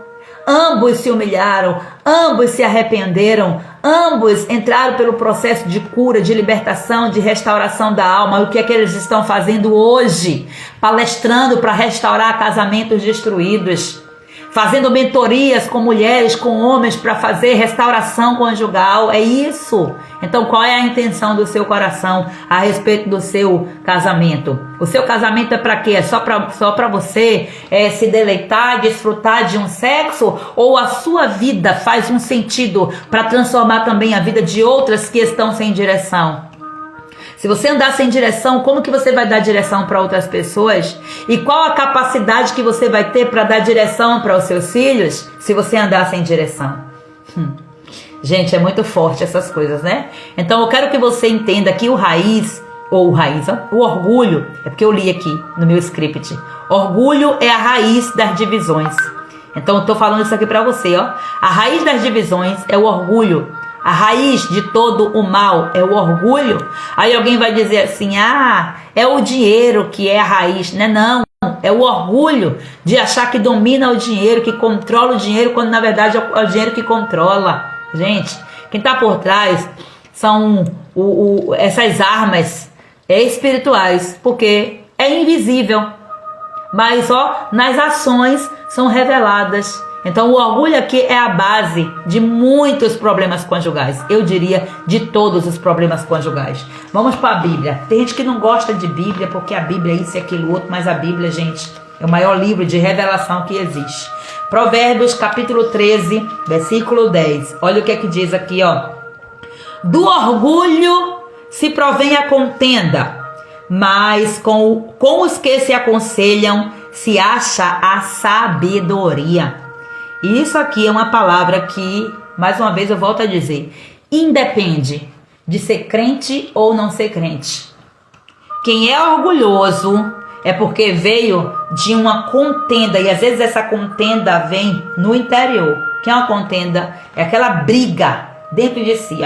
Ambos se humilharam, ambos se arrependeram, ambos entraram pelo processo de cura, de libertação, de restauração da alma. O que é que eles estão fazendo hoje? Palestrando para restaurar casamentos destruídos. Fazendo mentorias com mulheres, com homens para fazer restauração conjugal. É isso. Então qual é a intenção do seu coração a respeito do seu casamento? O seu casamento é para quê? É só para você se deleitar, desfrutar de um sexo? Ou a sua vida faz um sentido para transformar também a vida de outras que estão sem direção? Se você andar sem direção, como que você vai dar direção para outras pessoas? E qual a capacidade que você vai ter para dar direção para os seus filhos se você andar sem direção? Gente, é muito forte essas coisas, né? Então eu quero que você entenda que o orgulho, é porque eu li aqui no meu script. Orgulho é a raiz das divisões. Então eu estou falando isso aqui para você, ó. A raiz das divisões é o orgulho. A raiz de todo o mal é o orgulho. Aí alguém vai dizer assim, é o dinheiro que é a raiz. Não, é o orgulho de achar que domina o dinheiro, que controla o dinheiro, quando na verdade é o dinheiro que controla. Gente, quem está por trás são essas armas espirituais, porque é invisível, mas nas ações são reveladas. Então o orgulho aqui é a base de muitos problemas conjugais. Eu diria de todos os problemas conjugais. Vamos para a Bíblia. Tem gente que não gosta de Bíblia porque a Bíblia é isso e aquilo outro. Mas a Bíblia, gente, é o maior livro de revelação que existe. Provérbios capítulo 13, versículo 10. Olha o que é que diz aqui, ó. Do orgulho se provém a contenda, mas com os que se aconselham se acha a sabedoria. E isso aqui é uma palavra que, mais uma vez eu volto a dizer, independe de ser crente ou não ser crente. Quem é orgulhoso é porque veio de uma contenda, e às vezes essa contenda vem no interior. Que é uma contenda? É aquela briga dentro de si.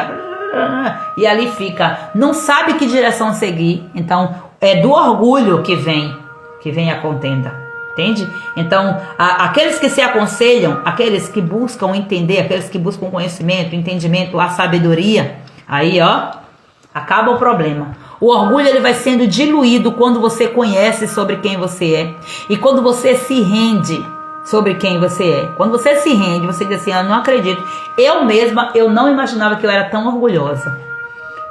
E ali fica, não sabe que direção seguir. Então é do orgulho que vem a contenda. Entende? Então, aqueles que se aconselham, aqueles que buscam entender, aqueles que buscam conhecimento, entendimento, a sabedoria, aí, ó, acaba o problema. O orgulho, ele vai sendo diluído quando você conhece sobre quem você é. E quando você se rende sobre quem você é. Quando você se rende, você diz assim, eu não acredito. Eu mesma, eu não imaginava que eu era tão orgulhosa.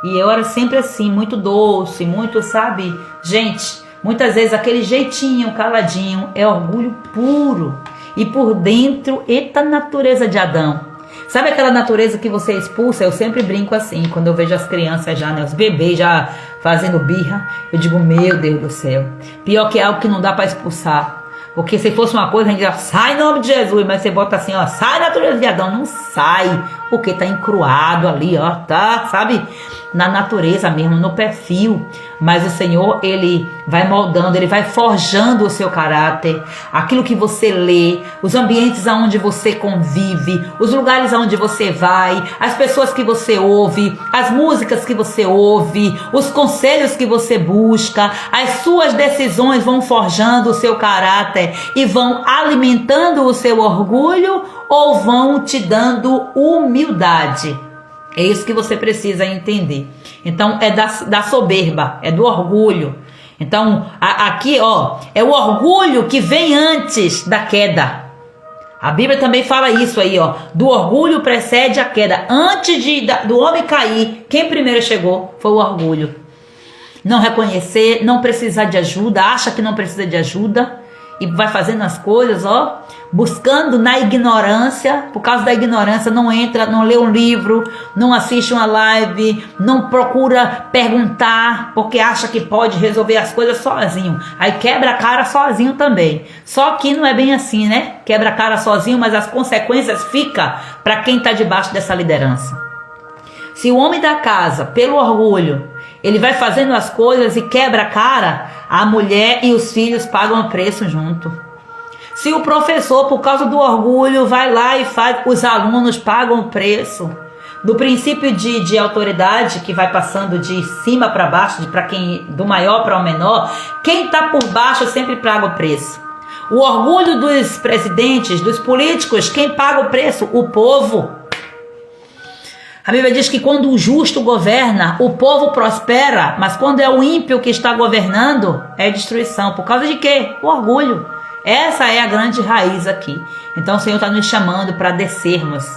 E eu era sempre assim, muito doce, muito, sabe? Gente, muitas vezes aquele jeitinho caladinho é orgulho puro. E por dentro, eita natureza de Adão. Sabe aquela natureza que você expulsa? Eu sempre brinco assim, quando eu vejo as crianças já, né, os bebês já fazendo birra. Eu digo, meu Deus do céu. Pior que é algo que não dá para expulsar. Porque se fosse uma coisa, a gente já sai em nome de Jesus. Mas você bota assim, ó, sai natureza de Adão. Não sai. porque tá encruado ali, ó, tá, sabe? Na natureza mesmo, no perfil. Mas o Senhor, Ele vai moldando, Ele vai forjando o seu caráter, aquilo que você lê, os ambientes aonde você convive, os lugares aonde você vai, as pessoas que você ouve, as músicas que você ouve, os conselhos que você busca, as suas decisões vão forjando o seu caráter e vão alimentando o seu orgulho ou vão te dando humildade. É isso que você precisa entender. Então é da soberba, é do orgulho. Então aqui, ó, é o orgulho que vem antes da queda. A Bíblia também fala isso aí, ó. Do orgulho precede a queda. Antes do homem cair, quem primeiro chegou foi o orgulho. Não reconhecer, não precisar de ajuda, acha que não precisa de ajuda e vai fazendo as coisas, ó, buscando na ignorância. Por causa da ignorância não entra, não lê um livro, não assiste uma live, não procura perguntar, porque acha que pode resolver as coisas sozinho. Aí quebra a cara sozinho também. Só que não é bem assim, né? Quebra a cara sozinho, mas as consequências ficam para quem está debaixo dessa liderança. Se o homem da casa, pelo orgulho, ele vai fazendo as coisas e quebra a cara, a mulher e os filhos pagam o preço junto. Se o professor, por causa do orgulho, vai lá e faz, os alunos pagam o preço. Do princípio de autoridade, que vai passando de cima para baixo, do maior para o menor, quem está por baixo sempre paga o preço. O orgulho dos presidentes, dos políticos, quem paga o preço? O povo. A Bíblia diz que quando o justo governa, o povo prospera, mas quando é o ímpio que está governando, é destruição. Por causa de quê? O orgulho. Essa é a grande raiz aqui. Então o Senhor está nos chamando para descermos.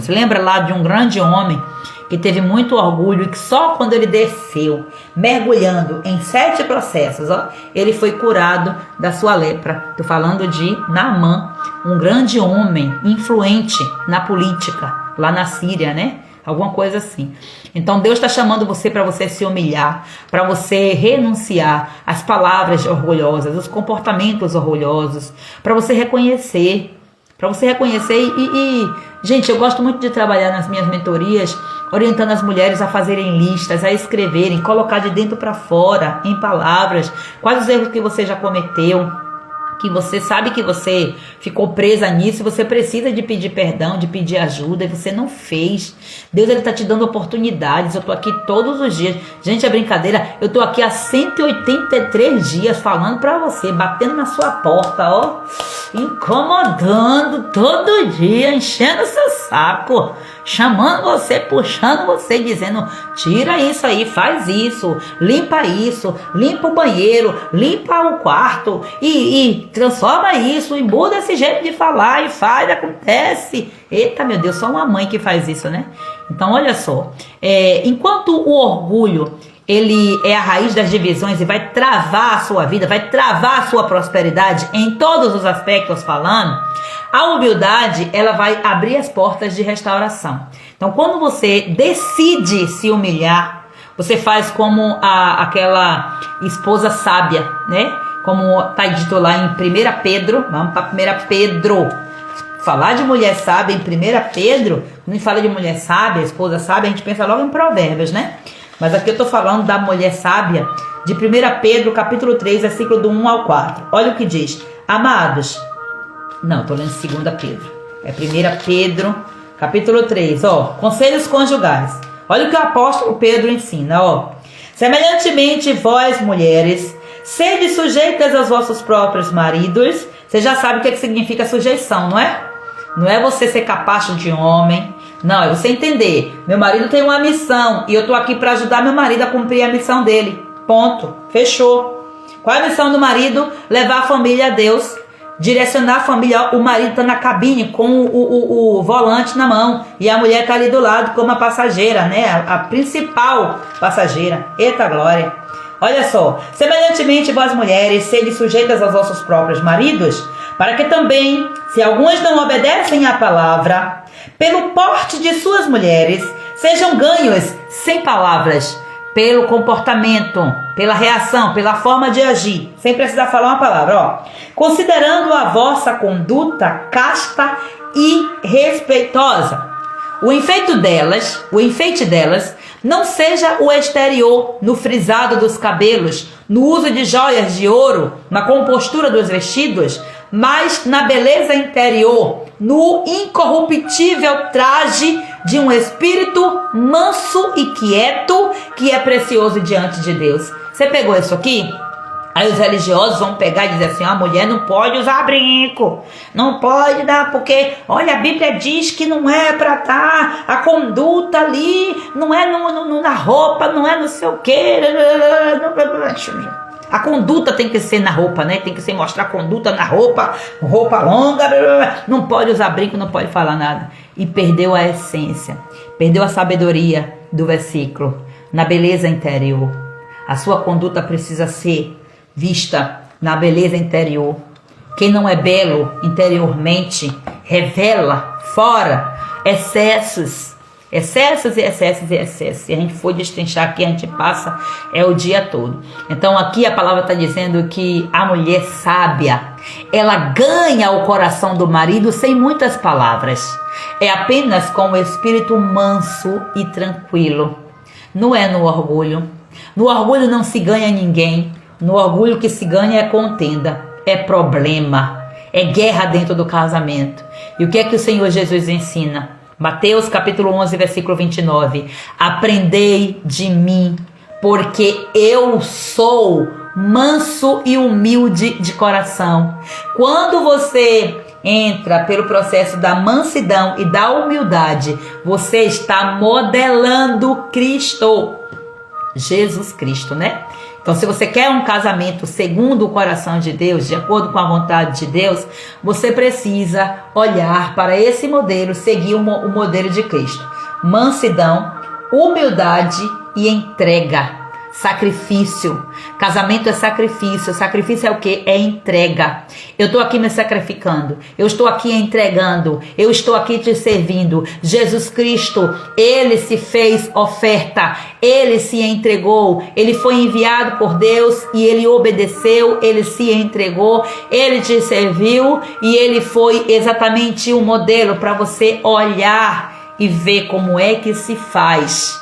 Lembra lá de um grande homem que teve muito orgulho e que só quando ele desceu, mergulhando em 7 processos, ó, ele foi curado da sua lepra. Estou falando de Naamã, um grande homem influente na política, lá na Síria, né? Alguma coisa assim. Então Deus está chamando você para você se humilhar, para você renunciar às palavras orgulhosas, os comportamentos orgulhosos, para você reconhecer. Gente, eu gosto muito de trabalhar nas minhas mentorias, orientando as mulheres a fazerem listas, a escreverem, colocar de dentro para fora, em palavras, quais os erros que você já cometeu, que você sabe que você ficou presa nisso, você precisa de pedir perdão, de pedir ajuda, e você não fez. Deus, ele tá te dando oportunidades. Eu tô aqui todos os dias. Gente, é brincadeira. Eu tô aqui há 183 dias falando pra você, batendo na sua porta, ó, incomodando todo dia, enchendo seu saco, chamando você, puxando você, dizendo: tira isso aí, faz isso, limpa o banheiro, limpa o quarto e transforma isso e muda esse jeito de falar e faz, acontece. Eita, meu Deus, só uma mãe que faz isso, né? Então, olha só, enquanto o orgulho, ele é a raiz das divisões e vai travar a sua vida, vai travar a sua prosperidade em todos os aspectos falando, a humildade, ela vai abrir as portas de restauração. Então, quando você decide se humilhar, você faz como aquela esposa sábia, né? Como está dito lá em 1 Pedro, vamos para 1 Pedro. Falar de mulher sábia em 1 Pedro, quando a gente fala de mulher sábia, esposa sábia, a gente pensa logo em Provérbios, né? Mas aqui eu estou falando da mulher sábia de 1 Pedro, capítulo 3, versículo do 1 ao 4. Olha o que diz: amados, não, estou lendo 2 Pedro, é 1 Pedro, capítulo 3, ó, conselhos conjugais. Olha o que o apóstolo Pedro ensina, ó. Semelhantemente, vós, mulheres, sede sujeitas aos vossos próprios maridos. Você já sabe o que significa sujeição, não é? Não é você ser capacho de homem. Não, é você entender. Meu marido tem uma missão e eu tô aqui para ajudar meu marido a cumprir a missão dele. Ponto. Fechou. Qual é a missão do marido? Levar a família a Deus. Direcionar a família. O marido tá na cabine com o volante na mão e a mulher tá ali do lado como a passageira, né? A principal passageira. Eita glória. Olha só, semelhantemente vós mulheres, sede sujeitas aos vossos próprios maridos, para que também, se alguns não obedecem à palavra, pelo porte de suas mulheres, sejam ganhos sem palavras, pelo comportamento, pela reação, pela forma de agir, sem precisar falar uma palavra, ó. Considerando a vossa conduta casta e respeitosa. o enfeite delas não seja o exterior, no frisado dos cabelos, no uso de joias de ouro, na compostura dos vestidos, mas na beleza interior, no incorruptível traje de um espírito manso e quieto, que é precioso diante de Deus. Você pegou isso aqui? Aí os religiosos vão pegar e dizer assim, a mulher não pode usar brinco, não pode dar, porque, olha, a Bíblia diz que não é para estar, a conduta ali, não é na roupa, não é não sei o quê. A conduta tem que ser na roupa, né? Tem que ser mostrar conduta na roupa longa, não pode usar brinco, não pode falar nada. E perdeu a essência, perdeu a sabedoria do versículo, na beleza interior. A sua conduta precisa ser vista na beleza interior. Quem não é belo interiormente revela fora excessos. E a gente for destrinchar aqui, a gente passa o dia todo. Então aqui a palavra está dizendo que a mulher sábia, ela ganha o coração do marido sem muitas palavras. É apenas com o espírito manso e tranquilo. Não é no orgulho. No orgulho não se ganha ninguém. No orgulho que se ganha é contenda, é problema, é guerra dentro do casamento. E o que é que o Senhor Jesus ensina? Mateus capítulo 11, versículo 29. Aprendei de mim, porque eu sou manso e humilde de coração. Quando você entra pelo processo da mansidão e da humildade, você está modelando Cristo. Jesus Cristo, né? Então, se você quer um casamento segundo o coração de Deus, de acordo com a vontade de Deus, você precisa olhar para esse modelo, seguir o modelo de Cristo. Mansidão, humildade e entrega. Sacrifício. Casamento é sacrifício. Sacrifício é o quê? É entrega. Eu estou aqui me sacrificando. Eu estou aqui entregando. Eu estou aqui te servindo. Jesus Cristo, Ele se fez oferta. Ele se entregou. Ele foi enviado por Deus e Ele obedeceu. Ele se entregou. Ele te serviu e Ele foi exatamente o modelo para você olhar e ver como é que se faz.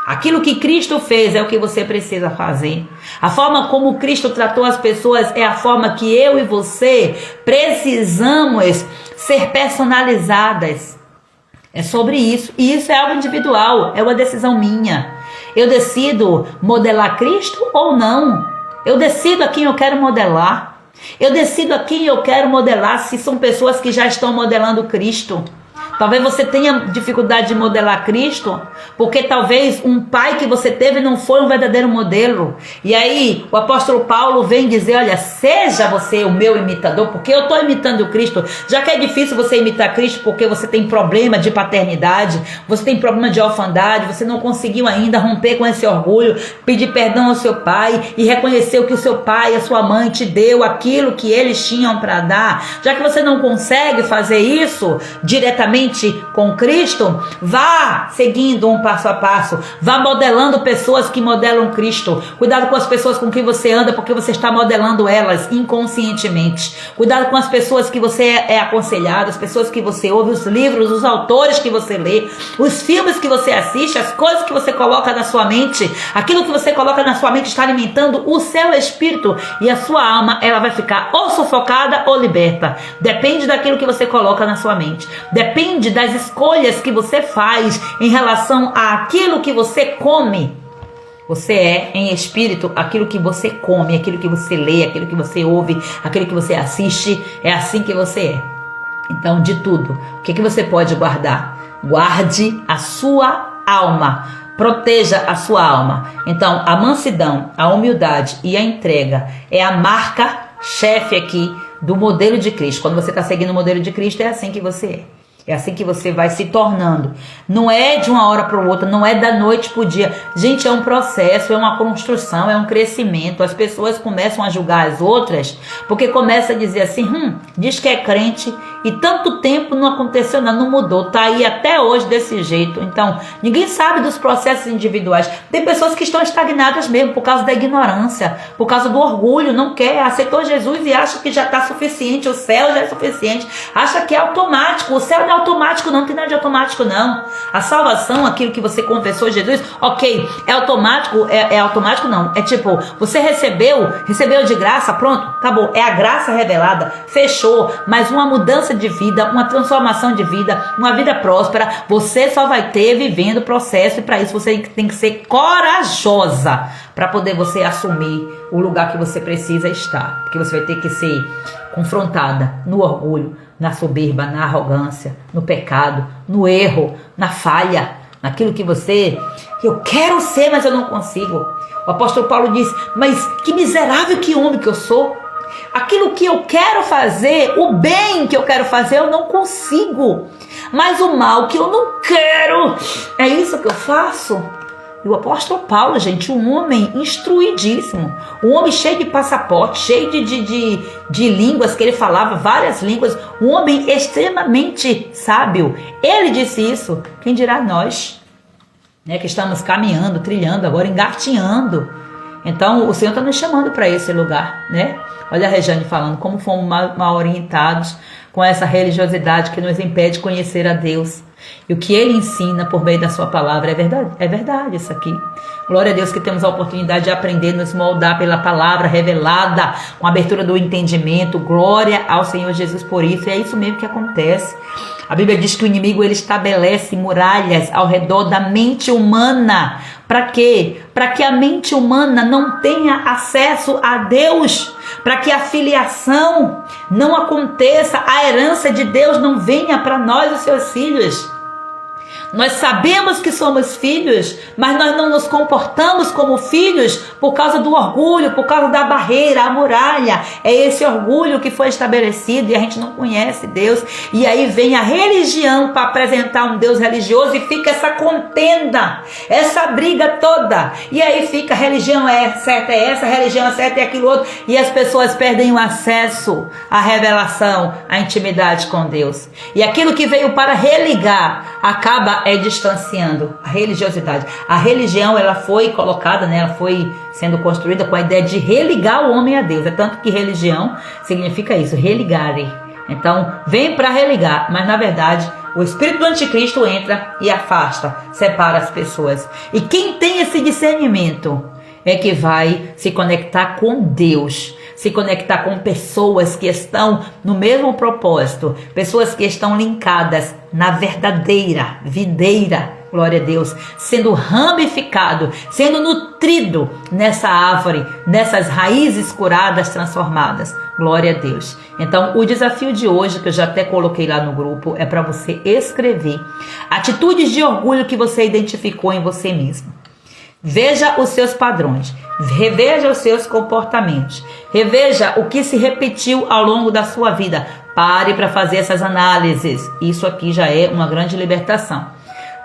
Aquilo que Cristo fez é o que você precisa fazer. A forma como Cristo tratou as pessoas é a forma que eu e você precisamos ser personalizadas. É sobre isso. E isso é algo individual, é uma decisão minha. Eu decido modelar Cristo ou não. Eu decido a quem eu quero modelar. Eu decido a quem eu quero modelar se são pessoas que já estão modelando Cristo. Talvez você tenha dificuldade de modelar Cristo, porque talvez um pai que você teve não foi um verdadeiro modelo. E aí o apóstolo Paulo vem dizer, olha, seja você o meu imitador, porque eu estou imitando Cristo. Já que é difícil você imitar Cristo porque você tem problema de paternidade, você tem problema de orfandade, você não conseguiu ainda romper com esse orgulho, pedir perdão ao seu pai e reconhecer o que o seu pai e a sua mãe te deu, aquilo que eles tinham para dar. Já que você não consegue fazer isso diretamente com Cristo, vá seguindo um passo a passo, vá modelando pessoas que modelam Cristo. Cuidado com as pessoas com quem você anda, porque você está modelando elas inconscientemente. Cuidado com as pessoas que você é aconselhado, as pessoas que você ouve, os livros, os autores que você lê, os filmes que você assiste, as coisas que você coloca na sua mente. Aquilo que você coloca na sua mente está alimentando o seu espírito e a sua alma, ela vai ficar ou sufocada ou liberta. Depende daquilo que você coloca na sua mente. Depende das escolhas que você faz em relação àquilo que você come. Você é em espírito aquilo que você come, aquilo que você lê, aquilo que você ouve, aquilo que você assiste. É assim que você é. Então, de tudo, o que você pode guardar? Guarde a sua alma. Proteja a sua alma. Então, a mansidão, a humildade e a entrega é a marca-chefe aqui do modelo de Cristo. Quando você está seguindo o modelo de Cristo, é assim que você é. É assim que você vai se tornando. Não é de uma hora para outra, não é da noite para o dia. Gente, é um processo, é uma construção, é um crescimento. As pessoas começam a julgar as outras porque começa a dizer assim, diz que é crente E tanto tempo não aconteceu, não mudou. Tá aí até hoje desse jeito. Então, ninguém sabe dos processos individuais. Tem pessoas que estão estagnadas mesmo por causa da ignorância, por causa do orgulho, não quer, aceitou Jesus e acha que já está suficiente, o céu já é suficiente, acha que é automático. O céu não é automático, não tem nada de automático, não. A salvação, aquilo que você confessou Jesus, ok, é automático, é automático não. É tipo, você recebeu de graça, pronto, acabou. É a graça revelada, fechou. Mas uma mudança de vida, uma transformação de vida, uma vida próspera, você só vai ter vivendo o processo. E para isso você tem que ser corajosa para poder você assumir o lugar que você precisa estar. Porque você vai ter que ser confrontada no orgulho, na soberba, na arrogância, no pecado, no erro, na falha, naquilo que eu quero ser, mas eu não consigo. O apóstolo Paulo diz, mas que miserável que homem que eu sou. Aquilo que eu quero fazer, o bem que eu quero fazer, eu não consigo. Mas o mal que eu não quero, é isso que eu faço. E o apóstolo Paulo, gente, um homem instruidíssimo, um homem cheio de passaporte, cheio de línguas que ele falava, várias línguas, um homem extremamente sábio. Ele disse isso, quem dirá nós, né, que estamos caminhando, trilhando, agora engatinhando. Então o Senhor está nos chamando para esse lugar, né? Olha a Rejane falando como fomos mal orientados com essa religiosidade que nos impede de conhecer a Deus. E o que Ele ensina por meio da sua palavra é verdade isso aqui. Glória a Deus que temos a oportunidade de aprender, nos moldar pela palavra revelada, com a abertura do entendimento. Glória ao Senhor Jesus por isso. E é isso mesmo que acontece. A Bíblia diz que o inimigo ele estabelece muralhas ao redor da mente humana. Para quê? Para que a mente humana não tenha acesso a Deus. Para que a filiação não aconteça, a herança de Deus não venha para nós, os seus filhos. Nós sabemos que somos filhos, mas nós não nos comportamos como filhos por causa do orgulho, por causa da barreira, a muralha. É esse orgulho que foi estabelecido e a gente não conhece Deus. E aí vem a religião para apresentar um Deus religioso e fica essa contenda, essa briga toda. E aí fica, a religião é certa, é essa, a religião é certa, é aquilo outro. E as pessoas perdem o acesso à revelação, à intimidade com Deus. E aquilo que veio para religar acaba distanciando a religiosidade. A religião ela foi colocada, né, ela foi sendo construída com a ideia de religar o homem a Deus. É tanto que religião significa isso, religare. Então vem para religar, mas na verdade o espírito do anticristo entra e afasta, separa as pessoas. E quem tem esse discernimento é que vai se conectar com Deus, se conectar com pessoas que estão no mesmo propósito, pessoas que estão linkadas na verdadeira videira, glória a Deus, sendo ramificado, sendo nutrido nessa árvore, nessas raízes curadas, transformadas, glória a Deus. Então o desafio de hoje, que eu já até coloquei lá no grupo, é para você escrever atitudes de orgulho que você identificou em você mesmo. Veja os seus padrões, reveja os seus comportamentos, reveja o que se repetiu ao longo da sua vida. Pare para fazer essas análises. Isso aqui já é uma grande libertação.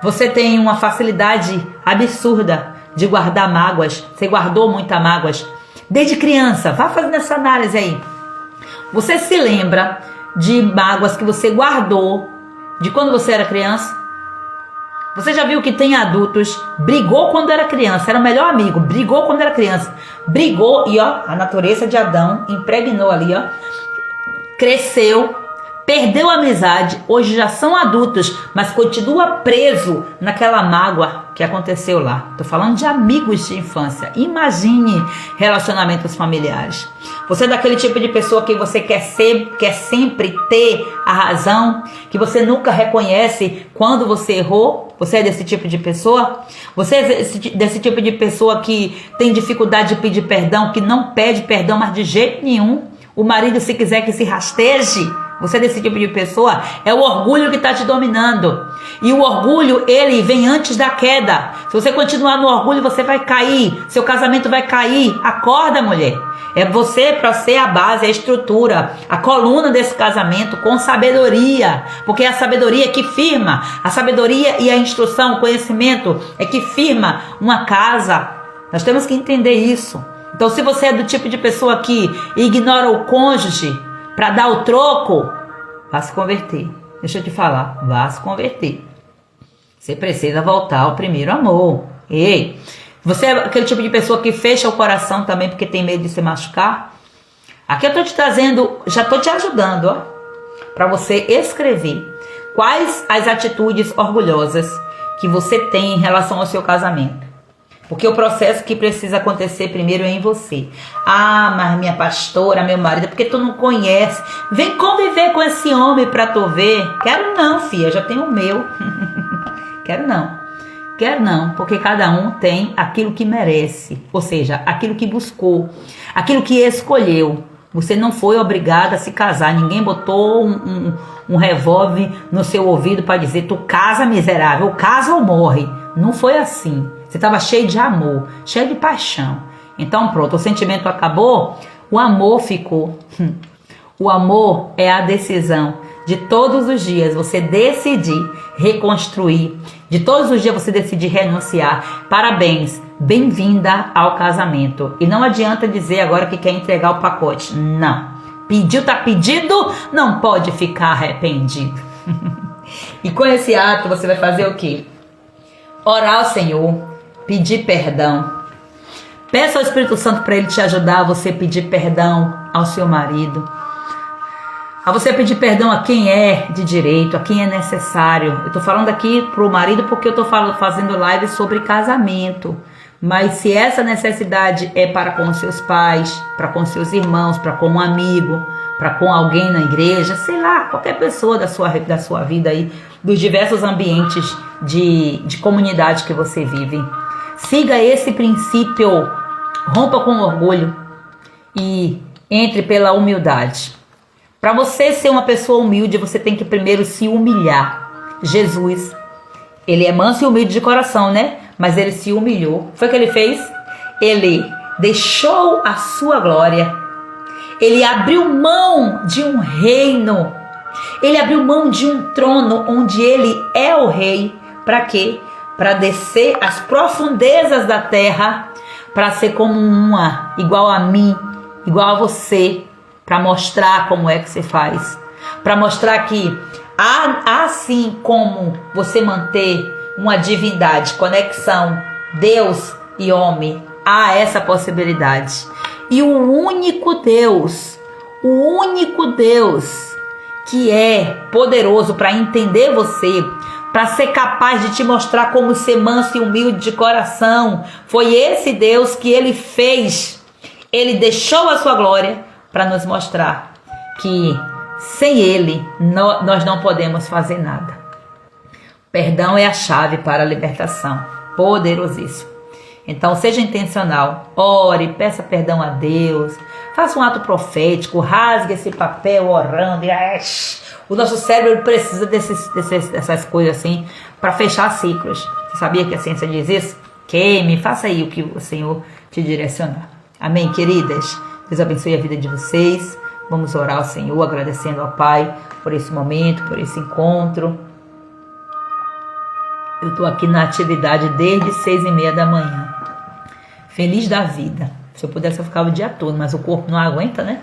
Você tem uma facilidade absurda de guardar mágoas. Você guardou muitas mágoas desde criança. Vá fazendo essa análise aí. Você se lembra de mágoas que você guardou de quando você era criança? Você já viu que tem adultos, brigou quando era criança, era o melhor amigo, brigou quando era criança, brigou e ó, a natureza de Adão impregnou ali, ó, cresceu, perdeu a amizade, hoje já são adultos, mas continua preso naquela mágoa que aconteceu lá. Tô falando de amigos de infância. Imagine relacionamentos familiares. Você é daquele tipo de pessoa que você quer sempre ter a razão, que você nunca reconhece quando você errou. Você é desse tipo de pessoa? Você é desse tipo de pessoa que tem dificuldade de pedir perdão, que não pede perdão, mas de jeito nenhum? O marido, se quiser que se rasteje, você é desse tipo de pessoa? É o orgulho que está te dominando. E o orgulho, ele vem antes da queda. Se você continuar no orgulho, você vai cair. Seu casamento vai cair. Acorda, mulher. É você para ser a base, a estrutura, a coluna desse casamento com sabedoria. Porque é a sabedoria que firma. A sabedoria e a instrução, o conhecimento é que firma uma casa. Nós temos que entender isso. Então, se você é do tipo de pessoa que ignora o cônjuge para dar o troco, vá se converter. Deixa eu te falar, vá se converter. Você precisa voltar ao primeiro amor. Ei, você é aquele tipo de pessoa que fecha o coração também porque tem medo de se machucar? Aqui eu tô te trazendo, já tô te ajudando, ó, para você escrever quais as atitudes orgulhosas que você tem em relação ao seu casamento. Porque o processo que precisa acontecer primeiro é em você. Ah, mas minha pastora, meu marido, porque tu não conhece. Vem conviver com esse homem pra tu ver. Quero não, filha, eu já tenho o meu. Quero não. Quero não, porque cada um tem aquilo que merece. Ou seja, aquilo que buscou, aquilo que escolheu. Você não foi obrigada a se casar. Ninguém botou um revólver no seu ouvido para dizer: tu casa, miserável, ou casa ou morre. Não foi assim. Você estava cheio de amor, cheio de paixão. Então pronto, o sentimento acabou, o amor ficou. O amor é a decisão de todos os dias você decidir reconstruir. De todos os dias você decidir renunciar. Parabéns, bem-vinda ao casamento. E não adianta dizer agora que quer entregar o pacote. Não. Pediu, tá pedido, não pode ficar arrependido. E com esse ato você vai fazer o quê? Orar ao Senhor, pedir perdão. Peça ao Espírito Santo para ele te ajudar a você pedir perdão ao seu marido. A você pedir perdão a quem é de direito, a quem é necessário. Eu estou falando aqui para o marido porque eu estou fazendo live sobre casamento. Mas se essa necessidade é para com seus pais, para com seus irmãos, para com um amigo, para com alguém na igreja, sei lá, qualquer pessoa da sua vida aí, dos diversos ambientes de comunidade que você vive. Siga esse princípio, rompa com orgulho e entre pela humildade. Para você ser uma pessoa humilde, você tem que primeiro se humilhar. Jesus, ele é manso e humilde de coração, né? Mas ele se humilhou. Foi o que ele fez? Ele deixou a sua glória. Ele abriu mão de um reino. Ele abriu mão de um trono onde ele é o rei. Para quê? Para descer às profundezas da terra, para ser como uma, igual a mim, igual a você, para mostrar como é que se faz, para mostrar que assim como você manter uma divindade, conexão, Deus e homem, há essa possibilidade. E o único Deus que é poderoso para entender você, para ser capaz de te mostrar como ser manso e humilde de coração, foi esse Deus que ele fez. Ele deixou a sua glória para nos mostrar que sem ele nós não podemos fazer nada. Perdão é a chave para a libertação. Poderosíssimo. Então seja intencional. Ore, peça perdão a Deus. Faça um ato profético. Rasgue esse papel orando. O nosso cérebro precisa dessas coisas assim para fechar ciclos. Você sabia que a ciência diz isso? Queime, faça aí o que o Senhor te direcionar. Amém, queridas? Deus abençoe a vida de vocês. Vamos orar ao Senhor, agradecendo ao Pai por esse momento, por esse encontro. Eu estou aqui na atividade desde 6h30 da manhã. Feliz da vida. Se eu pudesse eu ficava o dia todo, mas o corpo não aguenta, né?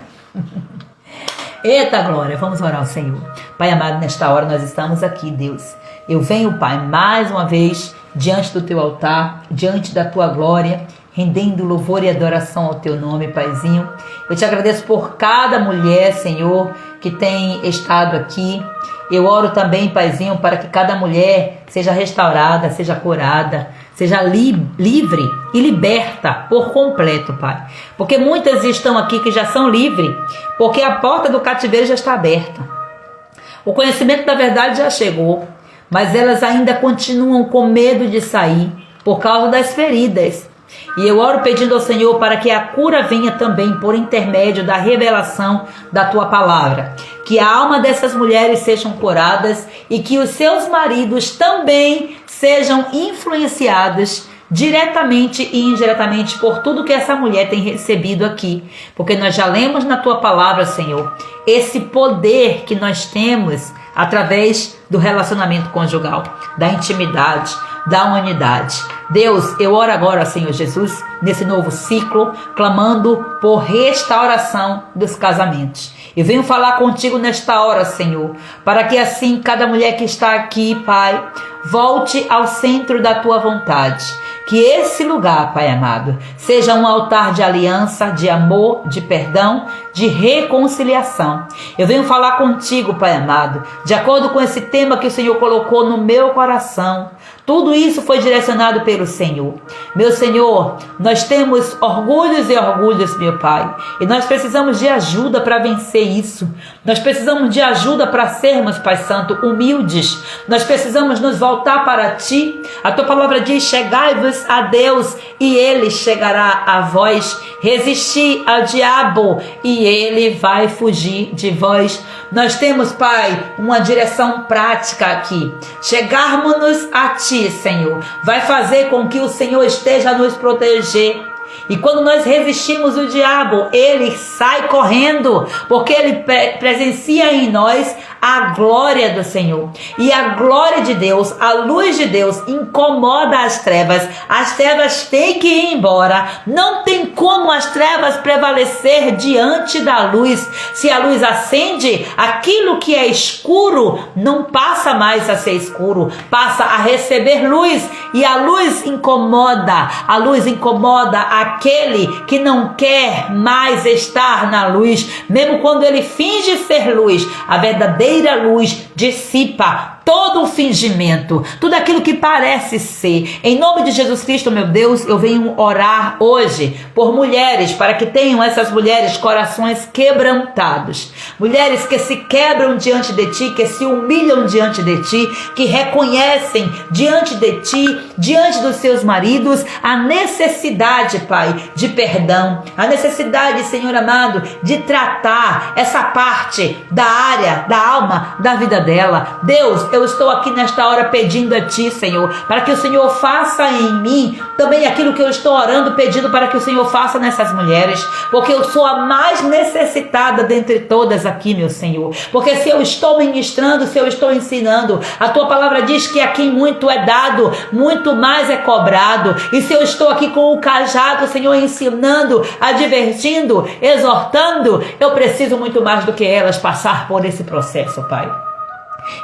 Eita glória, vamos orar ao Senhor. Pai amado, nesta hora nós estamos aqui, Deus. Eu venho, Pai, mais uma vez diante do Teu altar, diante da Tua glória, rendendo louvor e adoração ao Teu nome, Paizinho. Eu te agradeço por cada mulher, Senhor, que tem estado aqui. Eu oro também, Paizinho, para que cada mulher seja restaurada, seja curada, seja livre e liberta por completo, Pai. Porque muitas estão aqui que já são livres, porque a porta do cativeiro já está aberta. O conhecimento da verdade já chegou, mas elas ainda continuam com medo de sair por causa das feridas. E eu oro pedindo ao Senhor para que a cura venha também por intermédio da revelação da Tua palavra. Que a alma dessas mulheres sejam curadas e que os seus maridos também sejam influenciados diretamente e indiretamente por tudo que essa mulher tem recebido aqui. Porque nós já lemos na Tua palavra, Senhor, esse poder que nós temos através do relacionamento conjugal, da intimidade. da humanidade. Deus, eu oro agora, Senhor Jesus, nesse novo ciclo, clamando por restauração dos casamentos. Eu venho falar contigo nesta hora, Senhor, para que assim cada mulher que está aqui, Pai, volte ao centro da tua vontade. Que esse lugar, Pai amado, seja um altar de aliança, de amor, de perdão, de reconciliação. Eu venho falar contigo, Pai amado, de acordo com esse tema que o Senhor colocou no meu coração. Tudo isso foi direcionado pelo Senhor. Meu Senhor, nós temos orgulhos e orgulhos, meu Pai. E nós precisamos de ajuda para vencer isso. Nós precisamos de ajuda para sermos, Pai Santo, humildes. Nós precisamos nos voltar para Ti. A Tua palavra diz, chegai-vos a Deus e Ele chegará a vós. Resisti ao diabo e Ele vai fugir de vós. Nós temos, Pai, uma direção prática aqui. Chegarmos a Ti, Senhor, vai fazer com que o Senhor esteja a nos proteger. E quando nós resistimos o diabo, ele sai correndo, porque ele presencia em nós a glória do Senhor. E a glória de Deus, a luz de Deus, incomoda as trevas. As trevas têm que ir embora. Não tem como as trevas prevalecer diante da luz. Se a luz acende, aquilo que é escuro não passa mais a ser escuro, passa a receber luz. E a luz incomoda aquele que não quer mais estar na luz, mesmo quando ele finge ser luz. A verdadeira luz dissipa todo o fingimento, tudo aquilo que parece ser. Em nome de Jesus Cristo, meu Deus, eu venho orar hoje por mulheres, para que tenham essas mulheres corações quebrantados, mulheres que se quebram diante de Ti, que se humilham diante de Ti, que reconhecem diante de Ti, diante dos seus maridos, a necessidade, Pai, de perdão, a necessidade, Senhor amado, de tratar essa parte da área, da alma, da vida dela. Deus, eu estou aqui nesta hora pedindo a Ti, Senhor, para que o Senhor faça em mim também aquilo que eu estou orando, pedindo para que o Senhor faça nessas mulheres, porque eu sou a mais necessitada dentre todas aqui, meu Senhor. Porque se eu estou ministrando, se eu estou ensinando, a Tua palavra diz que a quem muito é dado, muito mais é cobrado. E se eu estou aqui com o cajado, Senhor, ensinando, advertindo, exortando, eu preciso muito mais do que elas passar por esse processo, Pai.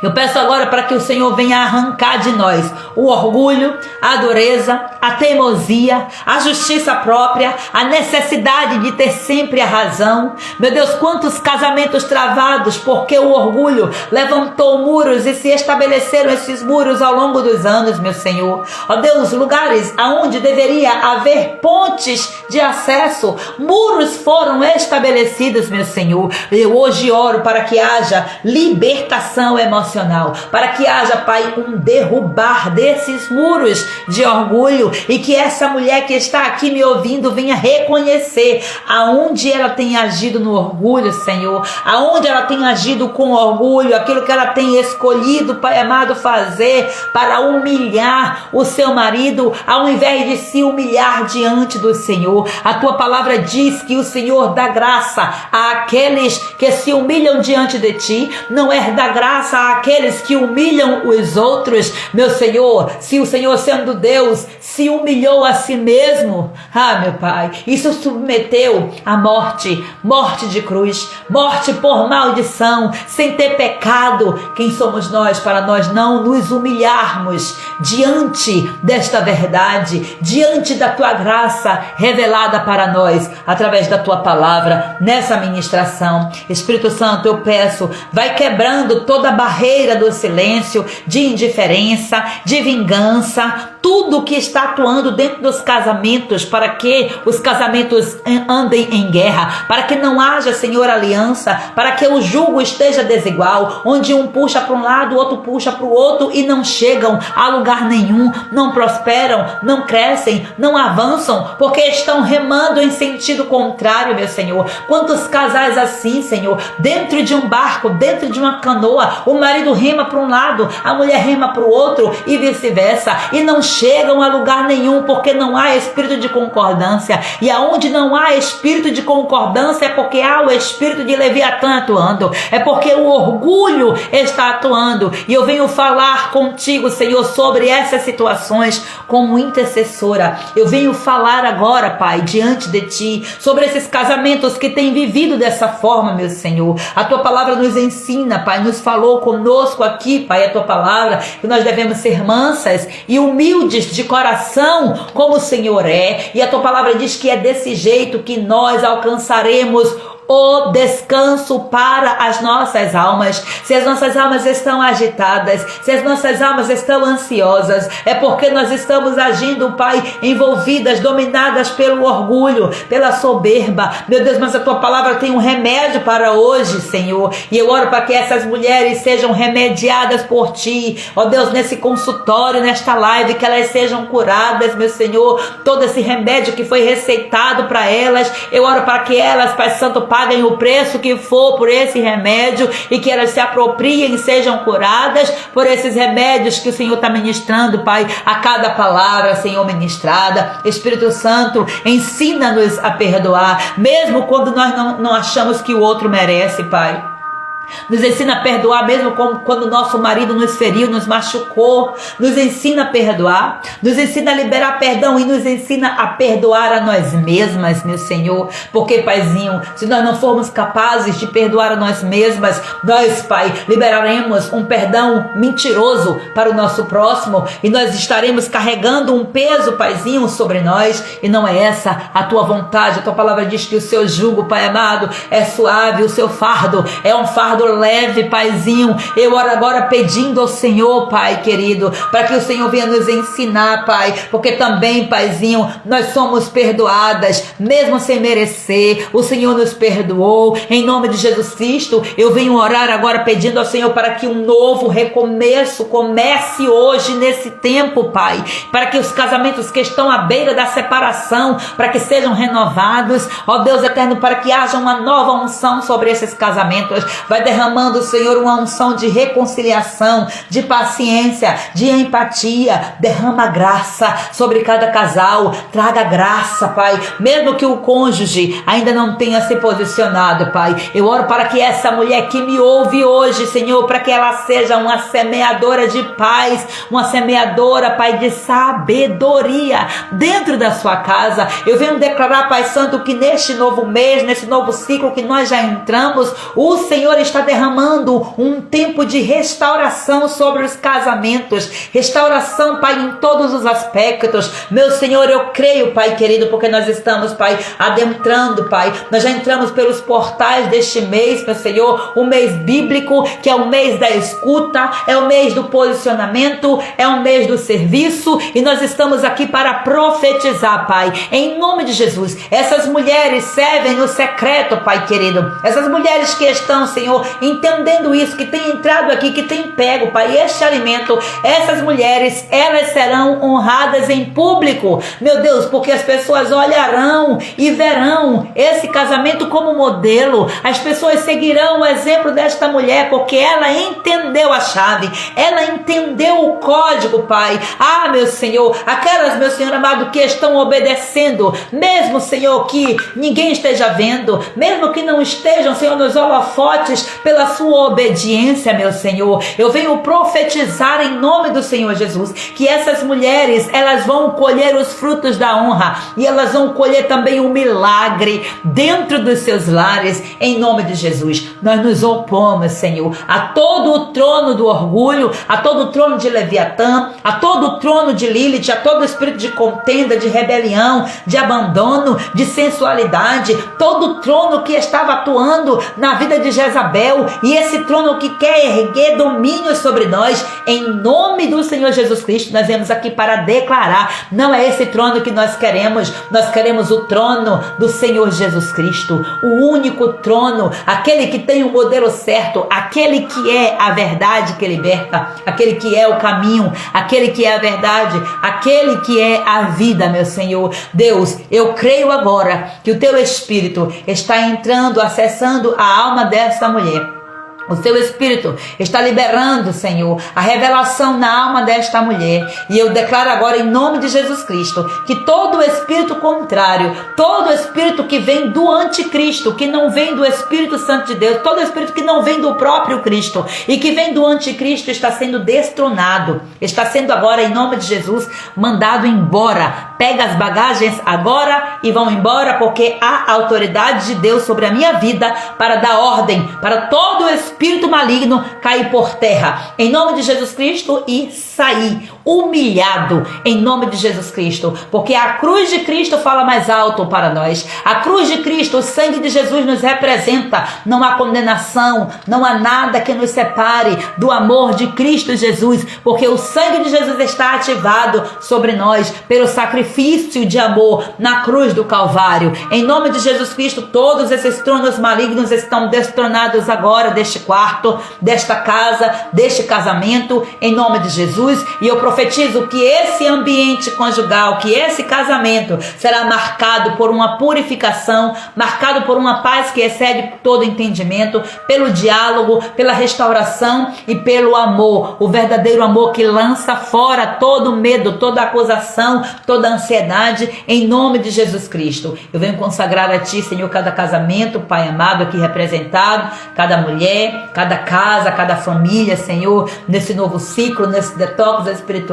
Eu peço agora para que o Senhor venha arrancar de nós o orgulho, a dureza, a teimosia, a justiça própria, a necessidade de ter sempre a razão. Meu Deus, quantos casamentos travados porque o orgulho levantou muros e se estabeleceram esses muros ao longo dos anos, meu Senhor. Ó Deus, lugares aonde deveria haver pontes de acesso, muros foram estabelecidos, meu Senhor. Eu hoje oro para que haja libertação emocional, para que haja, Pai, um derrubar desses muros de orgulho, e que essa mulher que está aqui me ouvindo venha reconhecer aonde ela tem agido no orgulho, Senhor, aonde ela tem agido com orgulho, aquilo que ela tem escolhido, Pai amado, fazer para humilhar o seu marido, ao invés de se humilhar diante do Senhor. A Tua palavra diz que o Senhor dá graça àqueles que se humilham diante de Ti, não é dar graça àqueles que humilham os outros. Meu Senhor, se o Senhor, sendo Deus, se humilhou a si mesmo, meu Pai, isso submeteu à morte, morte de cruz, morte por maldição, sem ter pecado. Quem somos nós para nós não nos humilharmos diante desta verdade, diante da Tua graça revelada para nós através da Tua palavra nessa ministração? Espírito Santo, eu peço, vai quebrando toda a barreira do silêncio, de indiferença, de vingança, tudo que está atuando dentro dos casamentos, para que os casamentos andem em guerra, para que não haja, Senhor, aliança, para que o jugo esteja desigual, onde um puxa para um lado, o outro puxa para o outro e não chegam a lugar nenhum, não prosperam, não crescem, não avançam, porque estão remando em sentido contrário, meu Senhor. Quantos casais assim, Senhor, dentro de um barco, dentro de uma canoa, o marido rema para um lado, a mulher rema para o outro e vice-versa, e não chegam a lugar nenhum, porque não há espírito de concordância. E aonde não há espírito de concordância é porque há o espírito de Leviatã atuando, é porque o orgulho está atuando. E eu venho falar contigo, Senhor, sobre essas situações como intercessora. Eu venho falar agora, Pai, diante de Ti, sobre esses casamentos que têm vivido dessa forma, meu Senhor. A Tua palavra nos ensina, Pai, nos falou conosco aqui, Pai, a Tua palavra, que nós devemos ser mansas e humildes de coração, como o Senhor é. E a Tua palavra diz que é desse jeito que nós alcançaremos o descanso para as nossas almas. Se as nossas almas estão agitadas, se as nossas almas estão ansiosas, é porque nós estamos agindo, Pai, envolvidas, dominadas pelo orgulho, pela soberba. Meu Deus, mas a Tua palavra tem um remédio para hoje, Senhor, e eu oro para que essas mulheres sejam remediadas por Ti, ó Deus, nesse consultório, nesta live, que elas sejam curadas, meu Senhor. Todo esse remédio que foi receitado para elas, eu oro para que elas, Pai Santo, paguem o preço que for por esse remédio e que elas se apropriem e sejam curadas por esses remédios que o Senhor está ministrando, Pai, a cada palavra, Senhor, ministrada. Espírito Santo, ensina-nos a perdoar, mesmo quando nós não achamos que o outro merece, Pai. Nos ensina a perdoar mesmo quando o nosso marido nos feriu, nos machucou. Nos ensina a perdoar, nos ensina a liberar perdão e nos ensina a perdoar a nós mesmas, meu Senhor. Porque, Paizinho, se nós não formos capazes de perdoar a nós mesmas, nós, Pai, liberaremos um perdão mentiroso para o nosso próximo e nós estaremos carregando um peso, Paizinho, sobre nós, e não é essa a Tua vontade. A Tua palavra diz que o Seu jugo, Pai amado, é suave, o Seu fardo é um fardo leve, Paizinho. Eu oro agora pedindo ao Senhor, Pai querido, para que o Senhor venha nos ensinar, Pai, porque também, Paizinho, nós somos perdoadas, mesmo sem merecer. O Senhor nos perdoou. Em nome de Jesus Cristo, eu venho orar agora pedindo ao Senhor para que um novo recomeço comece hoje, nesse tempo, Pai, para que os casamentos que estão à beira da separação, para que sejam renovados, ó Deus eterno, para que haja uma nova unção sobre esses casamentos. Vai derramando, Senhor, uma unção de reconciliação, de paciência, de empatia. Derrama graça sobre cada casal. Traga graça, Pai, mesmo que o cônjuge ainda não tenha se posicionado, Pai. Eu oro para que essa mulher que me ouve hoje, Senhor, para que ela seja uma semeadora de paz, uma semeadora, Pai, de sabedoria dentro da sua casa. Eu venho declarar, Pai Santo, que neste novo mês, nesse novo ciclo que nós já entramos, o Senhor está derramando um tempo de restauração sobre os casamentos. Restauração, Pai, em todos os aspectos. Meu Senhor, eu creio, Pai querido, porque nós estamos, Pai, adentrando, Pai. Nós já entramos pelos portais deste mês, meu Senhor, o mês bíblico, que é o mês da escuta, é o mês do posicionamento, é o mês do serviço, e nós estamos aqui para profetizar, Pai, em nome de Jesus. Essas mulheres servem no secreto, Pai querido. Essas mulheres que estão, Senhor, entendendo isso, que tem entrado aqui, que tem pego, Pai, este alimento, essas mulheres, elas serão honradas em público, meu Deus, porque as pessoas olharão e verão esse casamento como modelo. As pessoas seguirão o exemplo desta mulher, porque ela entendeu a chave, ela entendeu o código, Pai. Ah, meu Senhor, aquelas, meu Senhor amado, que estão obedecendo, mesmo, Senhor, que ninguém esteja vendo, mesmo que não estejam, Senhor, nos holofotes, pela sua obediência, meu Senhor, eu venho profetizar em nome do Senhor Jesus, que essas mulheres, elas vão colher os frutos da honra, e elas vão colher também o milagre dentro dos seus lares, em nome de Jesus. Nós nos opomos, Senhor, a todo o trono do orgulho, a todo o trono de Leviatã, a todo o trono de Lilith, a todo o espírito de contenda, de rebelião, de abandono, de sensualidade, todo o trono que estava atuando na vida de Jezabel, e esse trono que quer erguer domínio sobre nós, em nome do Senhor Jesus Cristo, nós viemos aqui para declarar, não é esse trono que nós queremos o trono do Senhor Jesus Cristo, o único trono, aquele que tem o modelo certo, aquele que é a verdade que liberta, aquele que é o caminho, aquele que é a verdade, aquele que é a vida, meu Senhor. Deus, eu creio agora que o Teu Espírito está entrando, acessando a alma dessa mulher. O seu Espírito está liberando, Senhor, a revelação na alma desta mulher. E eu declaro agora, em nome de Jesus Cristo, que todo espírito contrário, todo espírito que vem do anticristo, que não vem do Espírito Santo de Deus, todo espírito que não vem do próprio Cristo e que vem do anticristo, está sendo destronado. Está sendo agora, em nome de Jesus, mandado embora. Pega as bagagens agora e vão embora, porque há autoridade de Deus sobre a minha vida para dar ordem para todo espírito maligno cair por terra, em nome de Jesus Cristo, e sair humilhado, em nome de Jesus Cristo, porque a cruz de Cristo fala mais alto para nós. A cruz de Cristo, o sangue de Jesus nos representa. Não há condenação, não há nada que nos separe do amor de Cristo Jesus, porque o sangue de Jesus está ativado sobre nós pelo sacrifício de amor na cruz do Calvário. Em nome de Jesus Cristo, todos esses tronos malignos estão destronados agora deste quarto, desta casa, deste casamento, em nome de Jesus. E eu profetizo que esse ambiente conjugal, que esse casamento será marcado por uma purificação, marcado por uma paz que excede todo entendimento, pelo diálogo, pela restauração e pelo amor, o verdadeiro amor que lança fora todo medo, toda acusação, toda ansiedade, em nome de Jesus Cristo. Eu venho consagrar a Ti, Senhor, cada casamento, Pai amado, aqui representado, cada mulher, cada casa, cada família, Senhor, nesse novo ciclo, nesse detox espiritual,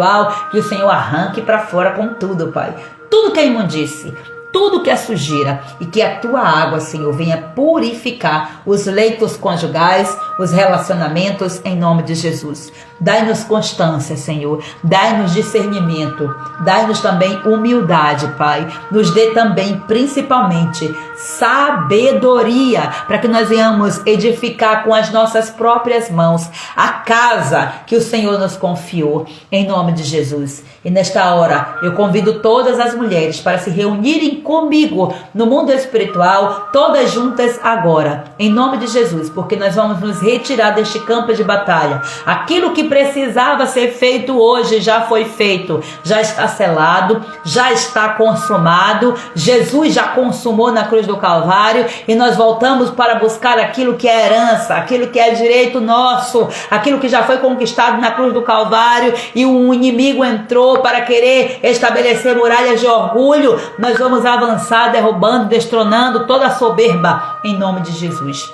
que o Senhor arranque para fora com tudo, Pai. Tudo que é imundice, tudo que é sujeira, e que a Tua água, Senhor, venha purificar os leitos conjugais, os relacionamentos, em nome de Jesus. Dai-nos constância, Senhor, dai-nos discernimento, dai-nos também humildade, Pai. Nos dê também, principalmente, sabedoria, para que nós venhamos edificar com as nossas próprias mãos a casa que o Senhor nos confiou, em nome de Jesus. E nesta hora, eu convido todas as mulheres para se reunirem comigo no mundo espiritual, todas juntas agora, em nome de Jesus, porque nós vamos nos retirar deste campo de batalha. Aquilo que precisava ser feito hoje já foi feito, já está selado, já está consumado. Jesus já consumou na cruz do Calvário, e nós voltamos para buscar aquilo que é herança, aquilo que é direito nosso, aquilo que já foi conquistado na cruz do Calvário, e o inimigo entrou para querer estabelecer muralhas de orgulho. Nós vamos avançar, derrubando, destronando toda a soberba, em nome de Jesus.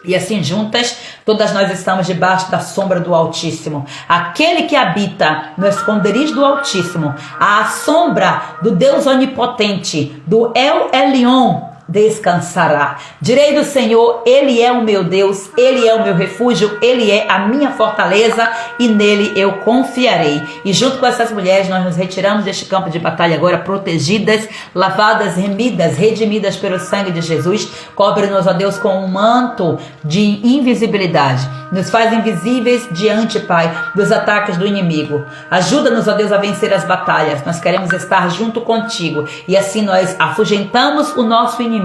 E assim juntas, todas nós estamos debaixo da sombra do Altíssimo. Aquele que habita no esconderijo do Altíssimo, à sombra do Deus onipotente, do El Elyon, descansará. Direi do Senhor, Ele é o meu Deus, Ele é o meu refúgio, Ele é a minha fortaleza, e nele eu confiarei. E junto com essas mulheres nós nos retiramos deste campo de batalha agora, protegidas, lavadas, remidas, redimidas pelo sangue de Jesus. Cobre-nos, ó Deus, com um manto de invisibilidade. Nos faz invisíveis diante, Pai, dos ataques do inimigo. Ajuda-nos, ó Deus, a vencer as batalhas. Nós queremos estar junto contigo, e assim nós afugentamos o nosso inimigo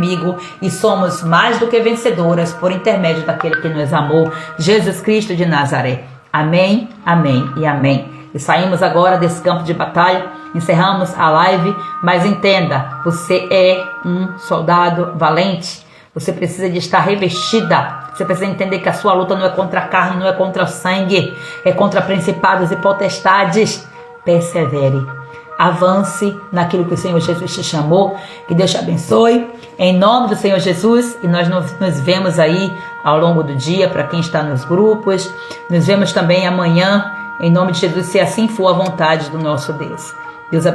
e somos mais do que vencedoras por intermédio daquele que nos amou, Jesus Cristo de Nazaré. Amém, amém e amém. E saímos agora desse campo de batalha, encerramos a live, mas entenda, você é um soldado valente. Você precisa de estar revestida. Você precisa entender que a sua luta não é contra a carne, não é contra o sangue, é contra principados e potestades. Persevere. Avance naquilo que o Senhor Jesus te chamou. Que Deus te abençoe, em nome do Senhor Jesus. E nós nos vemos aí ao longo do dia, para quem está nos grupos. Nos vemos também amanhã, em nome de Jesus, se assim for a vontade do nosso Deus.